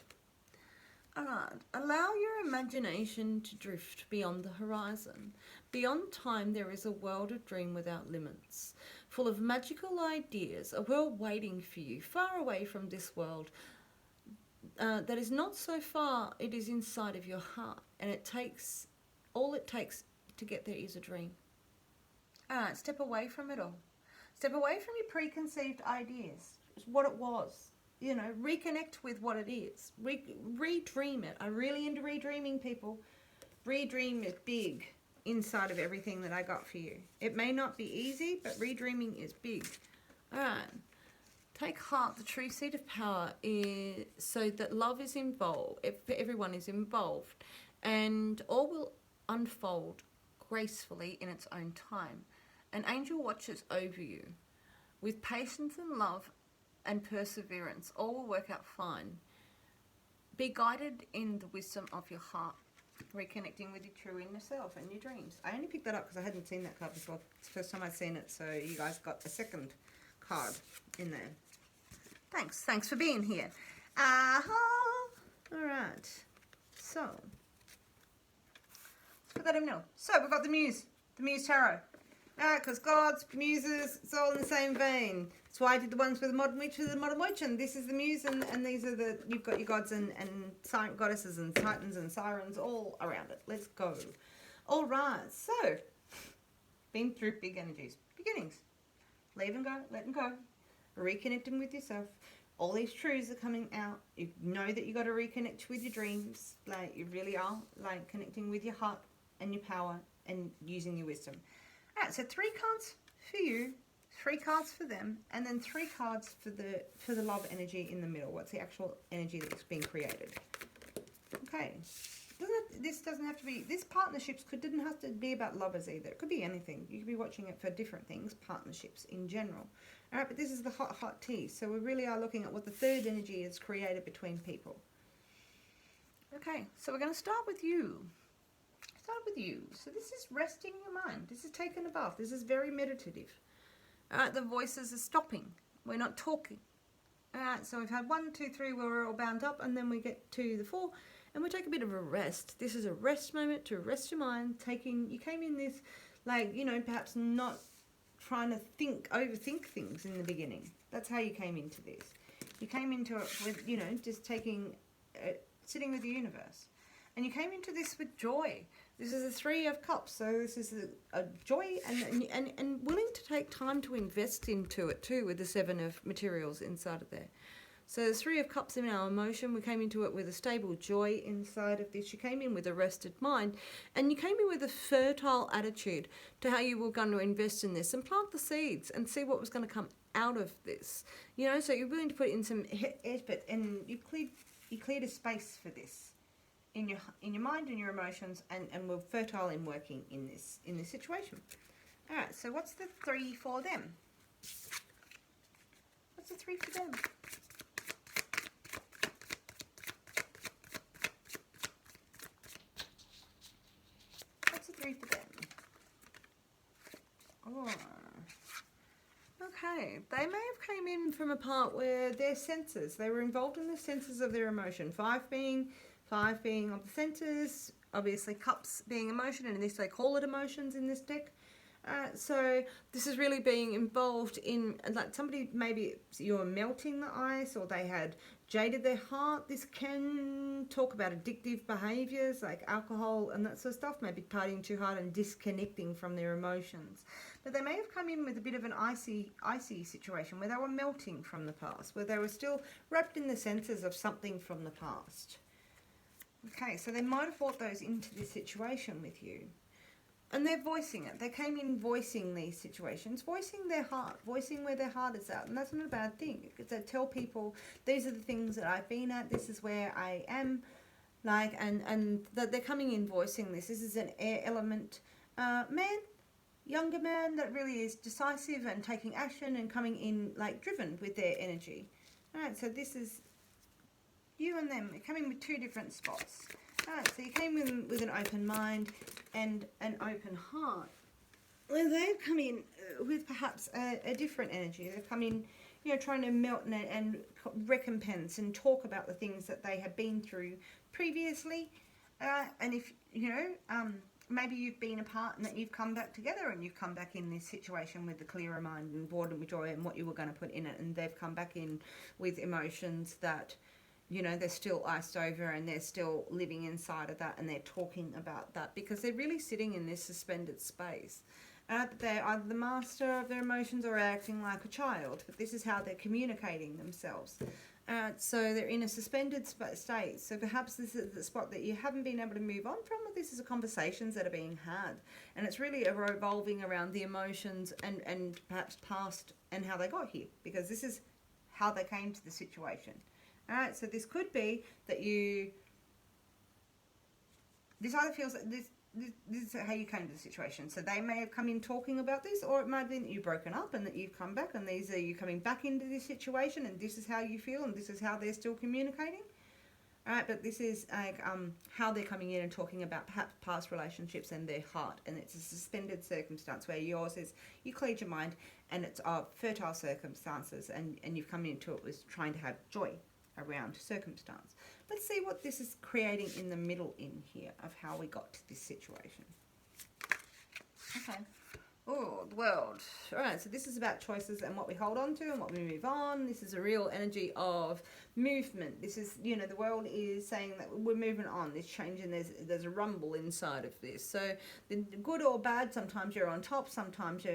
Alright, allow your imagination to drift beyond the horizon. Beyond time, there is a world of dream without limits, full of magical ideas, a world waiting for you, far away from this world. That is not so far, it is inside of your heart, and all it takes to get there is a dream. All right, step away from it all. Step away from your preconceived ideas. It's what it was. You know, reconnect with what it is. Redream it. I'm really into redreaming, people. Redream it big inside of everything that I got for you. It may not be easy, but redreaming is big. All right. Take heart. The true seat of power is so that love is involved. Everyone is involved. And all will unfold gracefully in its own time. An angel watches over you. With patience and love and perseverance, all will work out fine. Be guided in the wisdom of your heart. Reconnecting with your true inner self and your dreams. I only picked that up because I hadn't seen that card before. It's the first time I've seen it, so you guys got a second card in there. Thanks for being here. All right. So, let's put that in the middle. So, we've got the Muse Tarot. Because gods, muses, it's all in the same vein. That's why I did the ones with the modern witch with the modern witch, and this is the muse, and these are the, you've got your gods and goddesses and titans and sirens all around it. Let's go. All right, so, been through big energies. Beginnings. Leave and go, let them go. Reconnecting with yourself. All these truths are coming out. You know that you got to reconnect with your dreams. Like, you really are. Like, connecting with your heart and your power and using your wisdom. All right, so 3 cards for you, 3 cards for them, and then 3 cards for the love energy in the middle. What's the actual energy that's being created? Okay, this doesn't have to be. This partnerships didn't have to be about lovers either. It could be anything. You could be watching it for different things. Partnerships in general. All right, but this is the hot tea. So we really are looking at what the third energy is created between people. Okay, so we're going to start with you. So this is resting your mind. This is taking a bath. This is very meditative. All right, the voices are stopping. We're not talking. All right, so we've had 1, 2, 3 where we're all bound up, and then we get to the 4, and we take a bit of a rest. This is a rest moment to rest your mind. You came in this, like, you know, perhaps not trying to overthink things in the beginning. That's how you came into this. You came into it with, you know, just sitting with the universe. And you came into this with joy. This is a 3 of Cups, so this is a joy and willing to take time to invest into it too, with the 7 of materials inside of there. So the 3 of Cups in our emotion, we came into it with a stable joy inside of this. You came in with a rested mind, and you came in with a fertile attitude to how you were going to invest in this and plant the seeds and see what was going to come out of this. You know, so you're willing to put in some effort, and you cleared a space for this in your mind and your emotions, and we're fertile in working in this situation. All right, so what's the 3 for them? What's the 3 for them? What's the 3 for them? Oh. Okay, they may have came in from a part where their senses, they were involved in the senses of their emotion. 5 being on the centers, obviously Cups being emotion, and in this they call it emotions in this deck. So this is really being involved in, like, somebody, maybe you're melting the ice, or they had jaded their heart. This can talk about addictive behaviors like alcohol and that sort of stuff, maybe partying too hard and disconnecting from their emotions. But they may have come in with a bit of an icy situation where they were melting from the past, where they were still wrapped in the senses of something from the past. Okay, so they might have brought those into this situation with you. And they're voicing it. They came in voicing these situations, voicing their heart, voicing where their heart is at. And that's not a bad thing, because they tell people, these are the things that I've been at, this is where I am, like, and that they're coming in voicing this. This is an air element man, younger man that really is decisive and taking action and coming in, like, driven with their energy. All right, so this is you and them. You're coming with 2 different spots. Alright, so you came in with an open mind and an open heart. Well, they've come in with perhaps a different energy. They've come in, you know, trying to melt and recompense and talk about the things that they have been through previously. And if, you know, maybe you've been apart and that you've come back together, and you've come back in this situation with the clearer mind and boredom with joy and what you were going to put in it. And they've come back in with emotions that you know, they're still iced over and they're still living inside of that, and they're talking about that because they're really sitting in this suspended space. They're either the master of their emotions or acting like a child, but this is how they're communicating themselves. So they're in a suspended state. So perhaps this is the spot that you haven't been able to move on from, or this is the conversations that are being had. And it's really revolving around the emotions and perhaps past and how they got here, because this is how they came to the situation. All right, so this could be that this either feels that this is how you came to the situation. So they may have come in talking about this, or it might have been that you've broken up and that you've come back, and these are you coming back into this situation, and this is how you feel, and this is how they're still communicating. All right, but this is like how they're coming in and talking about perhaps past relationships and their heart, and it's a suspended circumstance where yours is you cleared your mind, and it's fertile circumstances, and you've come into it with trying to have joy around circumstance. Let's see what this is creating in the middle in here of how we got to this situation. Okay. Oh, the world. All right, so this is about choices and what we hold on to and what we move on. This is a real energy of movement. This is, you know, the world is saying that we're moving on. There's change, and there's a rumble inside of this. So the good or bad, sometimes you're on top, sometimes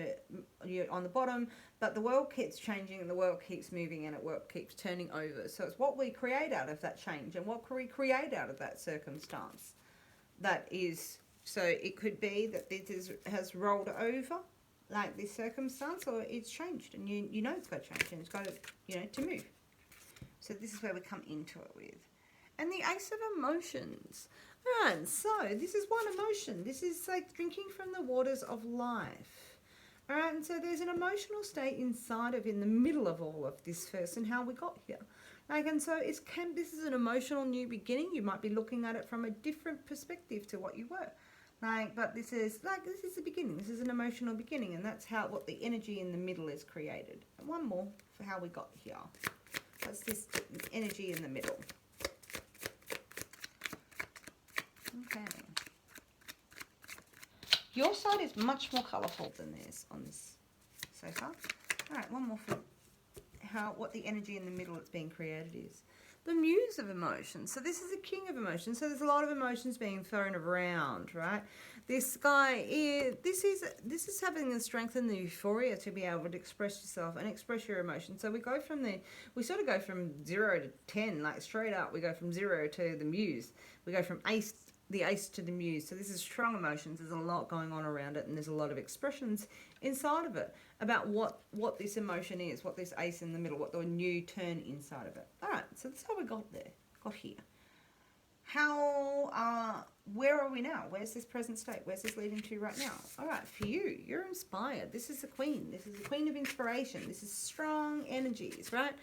you're on the bottom, but the world keeps changing and the world keeps moving and the world keeps turning over. So it's what we create out of that change and what we create out of that circumstance that is. So it could be that this has rolled over, like this circumstance, or it's changed, and you know it's got to change, and it's got to, you know, to move. So this is where we come into it with. And the Ace of Emotions. All right, so this is one emotion. This is like drinking from the waters of life. All right, and so there's an emotional state inside of, in the middle of all of this first, and how we got here. Like, and so this is an emotional new beginning. You might be looking at it from a different perspective to what you were. Like, but this is the beginning. This is an emotional beginning, and that's what the energy in the middle is created. And one more for how we got here. What's this energy in the middle? Okay. Your side is much more colourful than this on this so far. All right, one more for what the energy in the middle that's being created is. The Muse of Emotions. So this is a king of emotions. So there's a lot of emotions being thrown around, right? This guy is, this is having the strength and the euphoria to be able to express yourself and express your emotions. So we sort of go from 0 to 10, like straight up. We go from 0 to the Muse. We go from the ace to the Muse. So this is strong emotions. There's a lot going on around it, and there's a lot of expressions inside of it about what this emotion is, what this ace in the middle, what the new turn inside of it. All right, so that's how we got here. Where are we now? Where's this present state? Where's this leading to right now? All right, for you, you're inspired. This is the queen. This is the queen of inspiration. This is strong energies, right?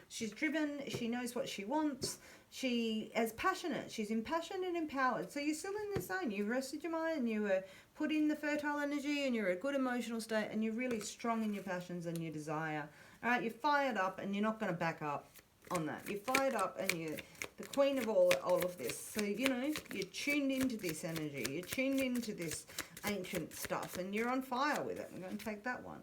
She's driven. She knows what she wants. She is passionate. She's impassioned and empowered. So you're still in this zone. You've rested your mind, and you were put in the fertile energy, and you're a good emotional state, and you're really strong in your passions and your desire. All right, you're fired up, and you're not going to back up on that. You're fired up, and you're the queen of all of this. So, you know, you're tuned into this energy. You're tuned into this ancient stuff, and you're on fire with it. I'm going to take that one.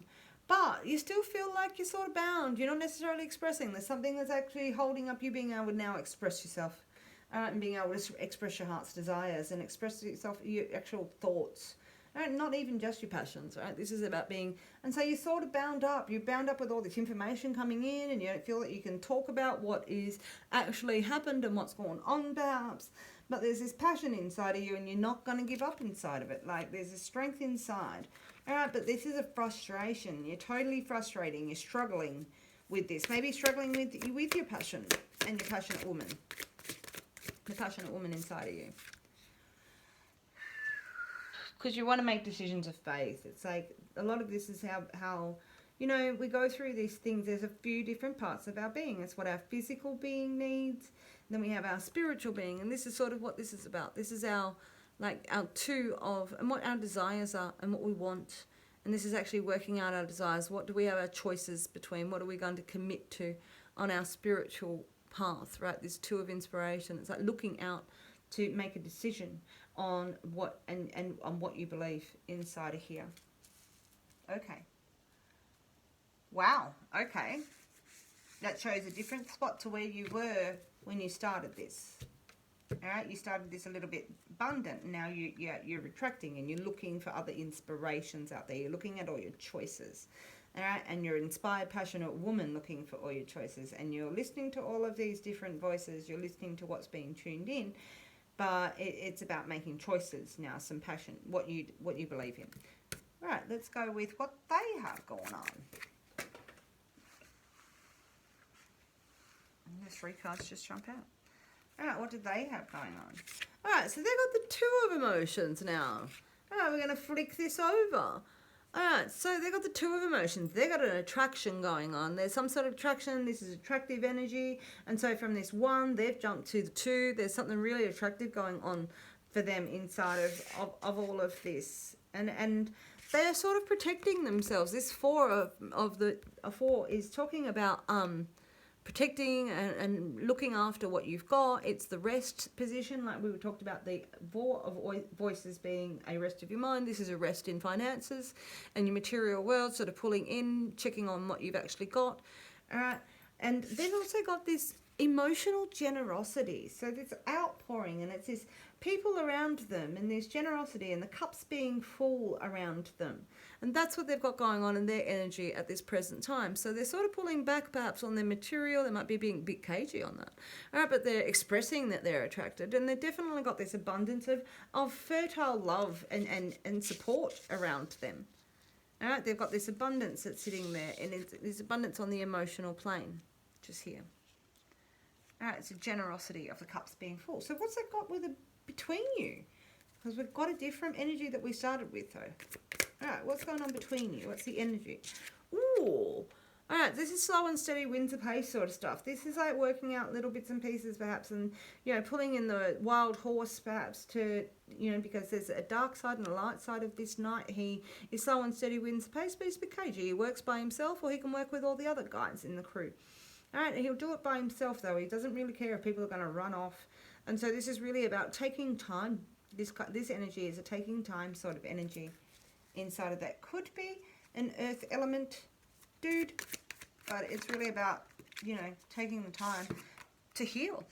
But you still feel like you're sort of bound. You're not necessarily expressing. There's something that's actually holding up you being able to now express yourself, and being able to express your heart's desires and express yourself, your actual thoughts. Not even just your passions, right? This is about being, and so you're sort of bound up. You're bound up with all this information coming in, and you don't feel that you can talk about what is actually happened and what's going on, perhaps. But there's this passion inside of you, and you're not going to give up inside of it. Like, there's a strength inside. All right, but this is a frustration. You're totally frustrating. You're struggling with this. Maybe struggling with your passion and your passionate woman. The passionate woman inside of you. Because you want to make decisions of faith. It's like a lot of this is how you know, we go through these things. There's a few different parts of our being. It's what our physical being needs. Then we have our spiritual being. And this is sort of what this is about. This is our two of, and what our desires are and what we want. And this is actually working out our desires. What do we have our choices between? What are we going to commit to on our spiritual path, right? This two of inspiration. It's like looking out to make a decision on what and on what you believe inside of here. Okay. Wow. Okay. that shows a different spot to where you were when you started this. All right, you started this a little bit abundant. Now you're retracting and you're looking for other inspirations out there. You're looking at all your choices. All right, and you're an inspired, passionate woman looking for all your choices. And you're listening to all of these different voices. You're listening to what's being tuned in. But it's about making choices now, some passion, what you believe in. All right, let's go with what they have going on. And the 3 cards just jump out. All right, what do they have going on? All right, so they've got the 2 of emotions now. All right, we're going to flick this over. All right, so they've got the 2 of emotions. They've got an attraction going on. There's some sort of attraction. This is attractive energy. And so from this 1, they've jumped to the 2. There's something really attractive going on for them inside of all of this. And they're sort of protecting themselves. This 4 is talking about protecting and looking after what you've got. It's the rest position, like we talked about the 4 of voices being a rest of your mind. This is a rest in finances and your material world, sort of pulling in, checking on what you've actually got. All right, and they've also got this emotional generosity. So this outpouring, and it's this people around them and this generosity and the cups being full around them. And that's what they've got going on in their energy at this present time. So they're sort of pulling back perhaps on their material. They might be being a bit cagey on that. All right, but they're expressing that they're attracted. And they've definitely got this abundance of fertile love and support around them. All right, they've got this abundance that's sitting there. And it's this abundance on the emotional plane, just here. All right, it's a generosity of the cups being full. So what's that got with between you? Because we've got a different energy that we started with, though. All right, what's going on between you? What's the energy? Ooh. All right, this is slow and steady, wins the pace sort of stuff. This is like working out little bits and pieces, perhaps, and, you know, pulling in the wild horse, perhaps, to, you know, because there's a dark side and a light side of this knight. He is slow and steady, wins the pace, but he's a bit cagey. He works by himself, or he can work with all the other guys in the crew. All right, he'll do it by himself, though. He doesn't really care if people are going to run off. And so this is really about taking time. This energy is a taking time sort of energy inside of that. Could be an earth element dude, but it's really about, you know, taking the time to heal.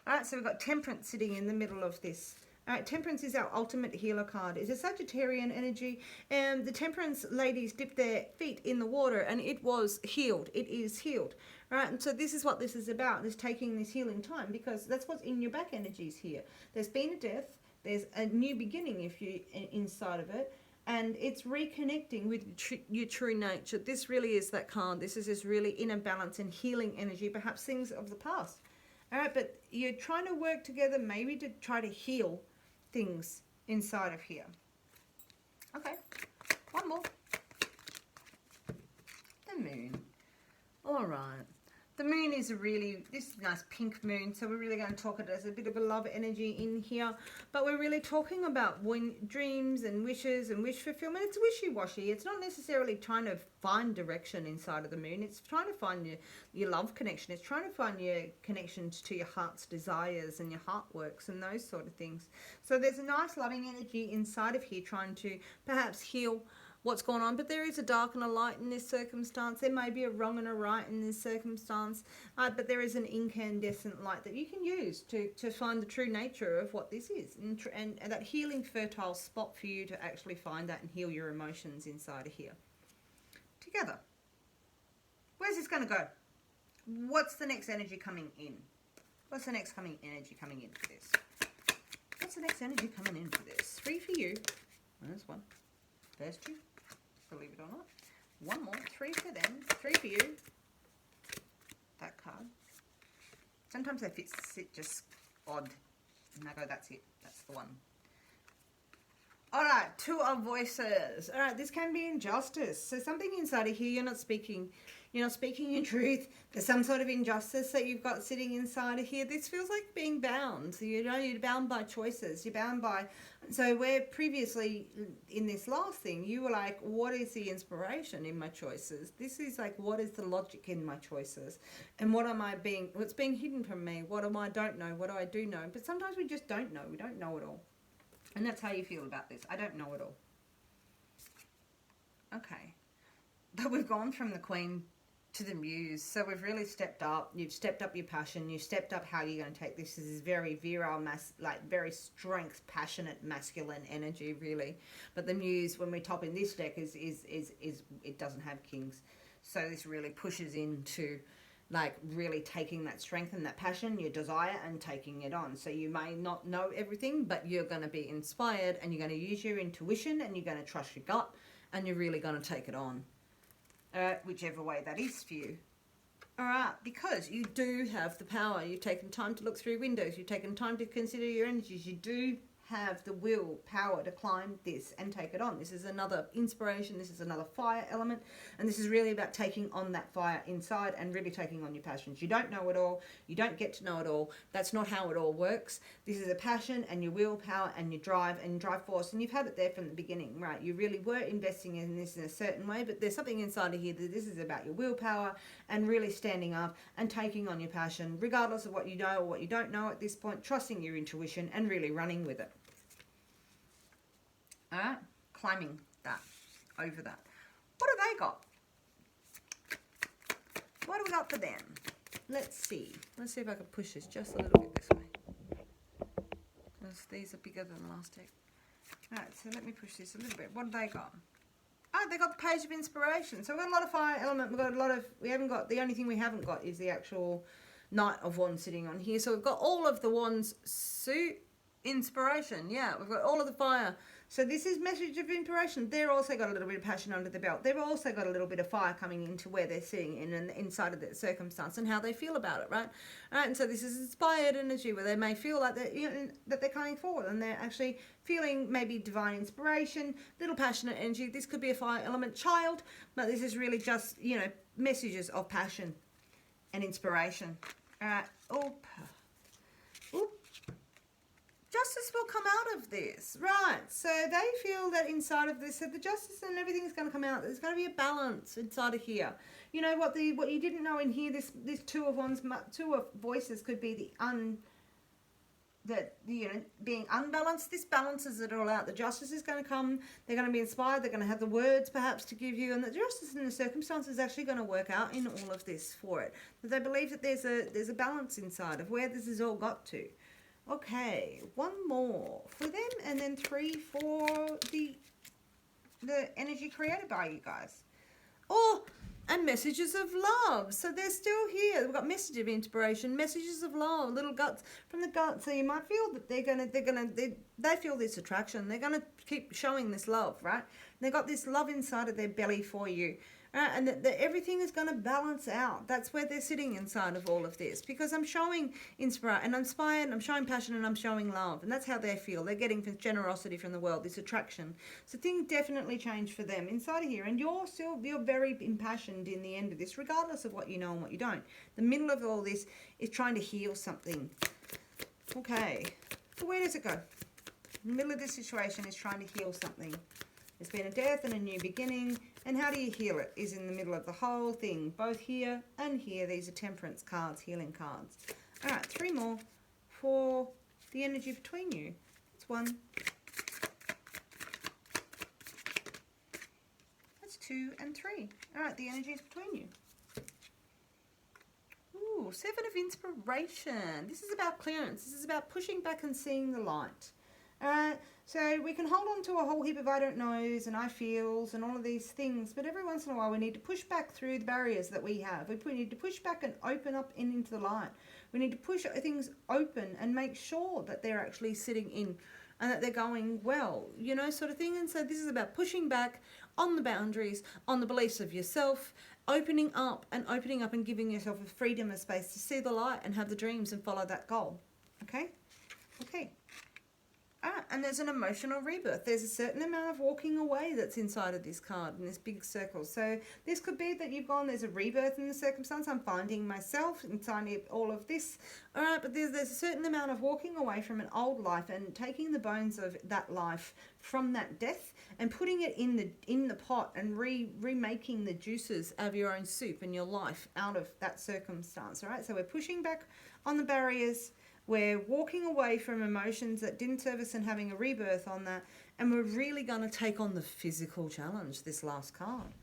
All right, so we've got Temperance sitting in the middle of this. All right, Temperance is our ultimate healer card. It's a Sagittarian energy, and the Temperance ladies dipped their feet in the water, and it was healed. It is healed. All right, and so this is what this is about, is taking this healing time, because that's what's in your back energies here. There's been a death. There's a new beginning if you inside of it, and it's reconnecting with your true nature. This really is that card. This is this really inner balance and healing energy, perhaps things of the past. All right, but you're trying to work together maybe to try to heal things inside of here. Okay, one more. The moon. All right. The moon is this nice pink moon, so we're really going to talk it as a bit of a love energy in here. But we're really talking about dreams and wishes and wish fulfillment. It's wishy-washy. It's not necessarily trying to find direction inside of the moon. It's trying to find your love connection. It's trying to find your connections to your heart's desires and your heart works and those sort of things. So there's a nice loving energy inside of here trying to perhaps heal what's going on, but there is a dark and a light in this circumstance. There may be a wrong and a right in this circumstance, but there is an incandescent light that you can use to find the true nature of what this is, and that healing fertile spot for you to actually find that and heal your emotions inside of here. Together. Where's this going to go? What's the next energy coming in? What's the next energy coming in for this? What's the next energy coming in for this? 3 for you. There's 1. There's 2. Believe it or not. 1 more. 3 for them. 3 for you. That card. Sometimes they sit just odd. And I go, that's it. That's the one. Alright, 2 of voices. Alright, this can be injustice. So something inside of here, you're not speaking your truth. There's some sort of injustice that you've got sitting inside of here. This feels like being bound. So you're bound by choices. You're bound by... So where previously in this last thing, you were like, what is the inspiration in my choices? This is like, what is the logic in my choices? And what's being hidden from me? What am I don't know? What do I do know? But sometimes we just don't know. We don't know it all. And that's how you feel about this. I don't know it all. Okay. But we've gone from the Queen to the Muse. So we've really stepped up. You've stepped up your passion. You've stepped up how you're going to take this. This is very virile, like very strength, passionate, masculine energy, really. But the Muse, when we top in this deck, is it doesn't have kings. So this really pushes into like really taking that strength and that passion, your desire, and taking it on. So you may not know everything, but you're going to be inspired, and you're going to use your intuition, and you're going to trust your gut, and you're really going to take it on. Whichever way that is for you. All right, because you do have the power. You've taken time to look through windows. You've taken time to consider your energies. You do have the will power to climb this and take it on. This is another inspiration. This is another fire element, and this is really about taking on that fire inside and really taking on your passions. You don't know it all. You don't get to know it all. That's not how it all works. This is a passion and your willpower and your drive force, and you've had it there from the beginning, right? You really were investing in this in a certain way, but there's something inside of here that this is about your willpower and really standing up and taking on your passion, regardless of what you know or what you don't know at this point, trusting your intuition and really running with it. Climbing that, over that. What have they got? What have we got for them? Let's see. Let's see if I can push this just a little bit this way. Because these are bigger than the last deck. Alright, so let me push this a little bit. What have they got? Oh, they got the Page of Inspiration. So we've got a lot of fire element. We've got a lot of, the only thing we haven't got is the actual Knight of Wands sitting on here. So we've got all of the Wands suit inspiration. Yeah, we've got all of the fire. So this is message of inspiration. They're also got a little bit of passion under the belt. They've also got a little bit of fire coming into where they're sitting in and inside of that circumstance and how they feel about it, right? All right, and so this is inspired energy where they may feel like that, you know, that they're coming forward and they're actually feeling maybe divine inspiration, little passionate energy. This could be a fire element child, but this is really just, you know, messages of passion and inspiration. All right. Oop. Justice will come out of this, right? So they feel that inside of this, that the justice and everything is going to come out. There's going to be a balance inside of here. You know what you didn't know in here. This Two of Wands, Two of Voices could be being unbalanced. This balances it all out. The justice is going to come. They're going to be inspired. They're going to have the words perhaps to give you, and the justice and the circumstance is actually going to work out in all of this for it. But they believe that there's a balance inside of where this has all got to. Okay, one more for them, and then 3 for the energy created by you guys. Oh, and messages of love. So they're still here. We've got message of inspiration, messages of love, little guts from the gut. So you might feel that they feel this attraction. They're gonna keep showing this love, right? They got this love inside of their belly for you. And that everything is going to balance out. That's where they're sitting inside of all of this. Because I'm showing inspired, I'm showing passion, and I'm showing love. And that's how they feel. They're getting generosity from the world, this attraction. So things definitely change for them inside of here. And you're very impassioned in the end of this, regardless of what you know and what you don't. The middle of all this is trying to heal something. Okay. So where does it go? The middle of this situation is trying to heal something. There's been a death and a new beginning. And how do you heal it? Is in the middle of the whole thing. Both here and here. These are temperance cards, healing cards. All right, 3 more for the energy between you. That's 1. That's 2 and 3. All right, the energy is between you. Ooh, 7 of inspiration. This is about clearance. This is about pushing back and seeing the light. All right. So we can hold on to a whole heap of I don't knows and I feels and all of these things, but every once in a while we need to push back through the barriers that we have. We need to push back and open up into the light. We need to push things open and make sure that they're actually sitting in and that they're going well, you know, sort of thing. And so this is about pushing back on the boundaries, on the beliefs of yourself, opening up and giving yourself a freedom of space to see the light and have the dreams and follow that goal. Okay? Okay. And there's an emotional rebirth. There's a certain amount of walking away that's inside of this card in this big circle. So this could be that you've gone, there's a rebirth in the circumstance. I'm finding myself inside all of this. All right, but there's a certain amount of walking away from an old life and taking the bones of that life from that death and putting it in the pot and remaking the juices of your own soup and your life out of that circumstance. All right, so we're pushing back on the barriers. We're walking away from emotions that didn't serve us and having a rebirth on that. And we're really going to take on the physical challenge, this last card.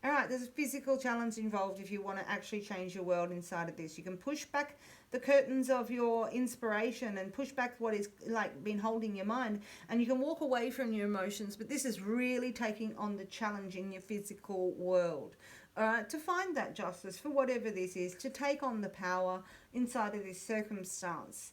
All right, there's a physical challenge involved if you want to actually change your world inside of this. You can push back the curtains of your inspiration and push back what is like been holding your mind, and you can walk away from your emotions, but this is really taking on the challenge in your physical world. All right, to find that justice for whatever this is, to take on the power inside of this circumstance.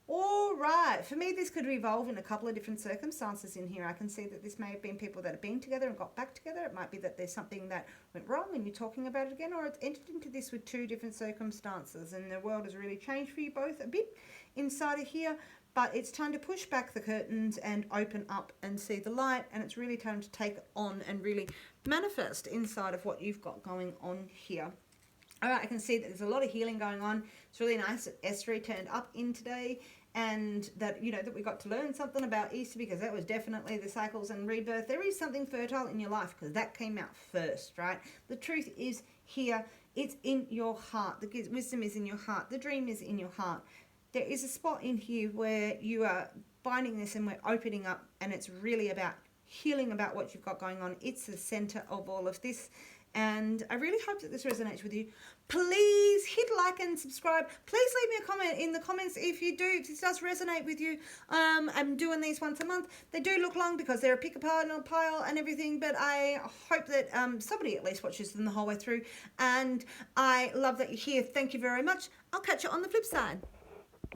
All right, for me, this could revolve in a couple of different circumstances in here. I can see that this may have been people that have been together and got back together. It might be that there's something that went wrong and you're talking about it again, or it's entered into this with two different circumstances and the world has really changed for you both a bit inside of here. But it's time to push back the curtains and open up and see the light, and it's really time to take on and really manifest inside of what you've got going on here. All right, I can see that there's a lot of healing going on. It's really nice that Esther turned up in today, and that, you know, that we got to learn something about Easter, because that was definitely the cycles and rebirth. There is something fertile in your life because that came out first, right? The truth is here. It's in your heart. The wisdom is in your heart. The dream is in your heart. There is a spot in here where you are finding this and we're opening up, and it's really about healing about what you've got going on. It's the center of all of this. And I really hope that this resonates with you. Please hit like and subscribe. Please leave me a comment in the comments if you do, if this does resonate with you. I'm doing these once a month. They do look long because they're a pick apart and a pile and everything, but I hope that somebody at least watches them the whole way through. And I love that you're here. Thank you very much. I'll catch you on the flip side.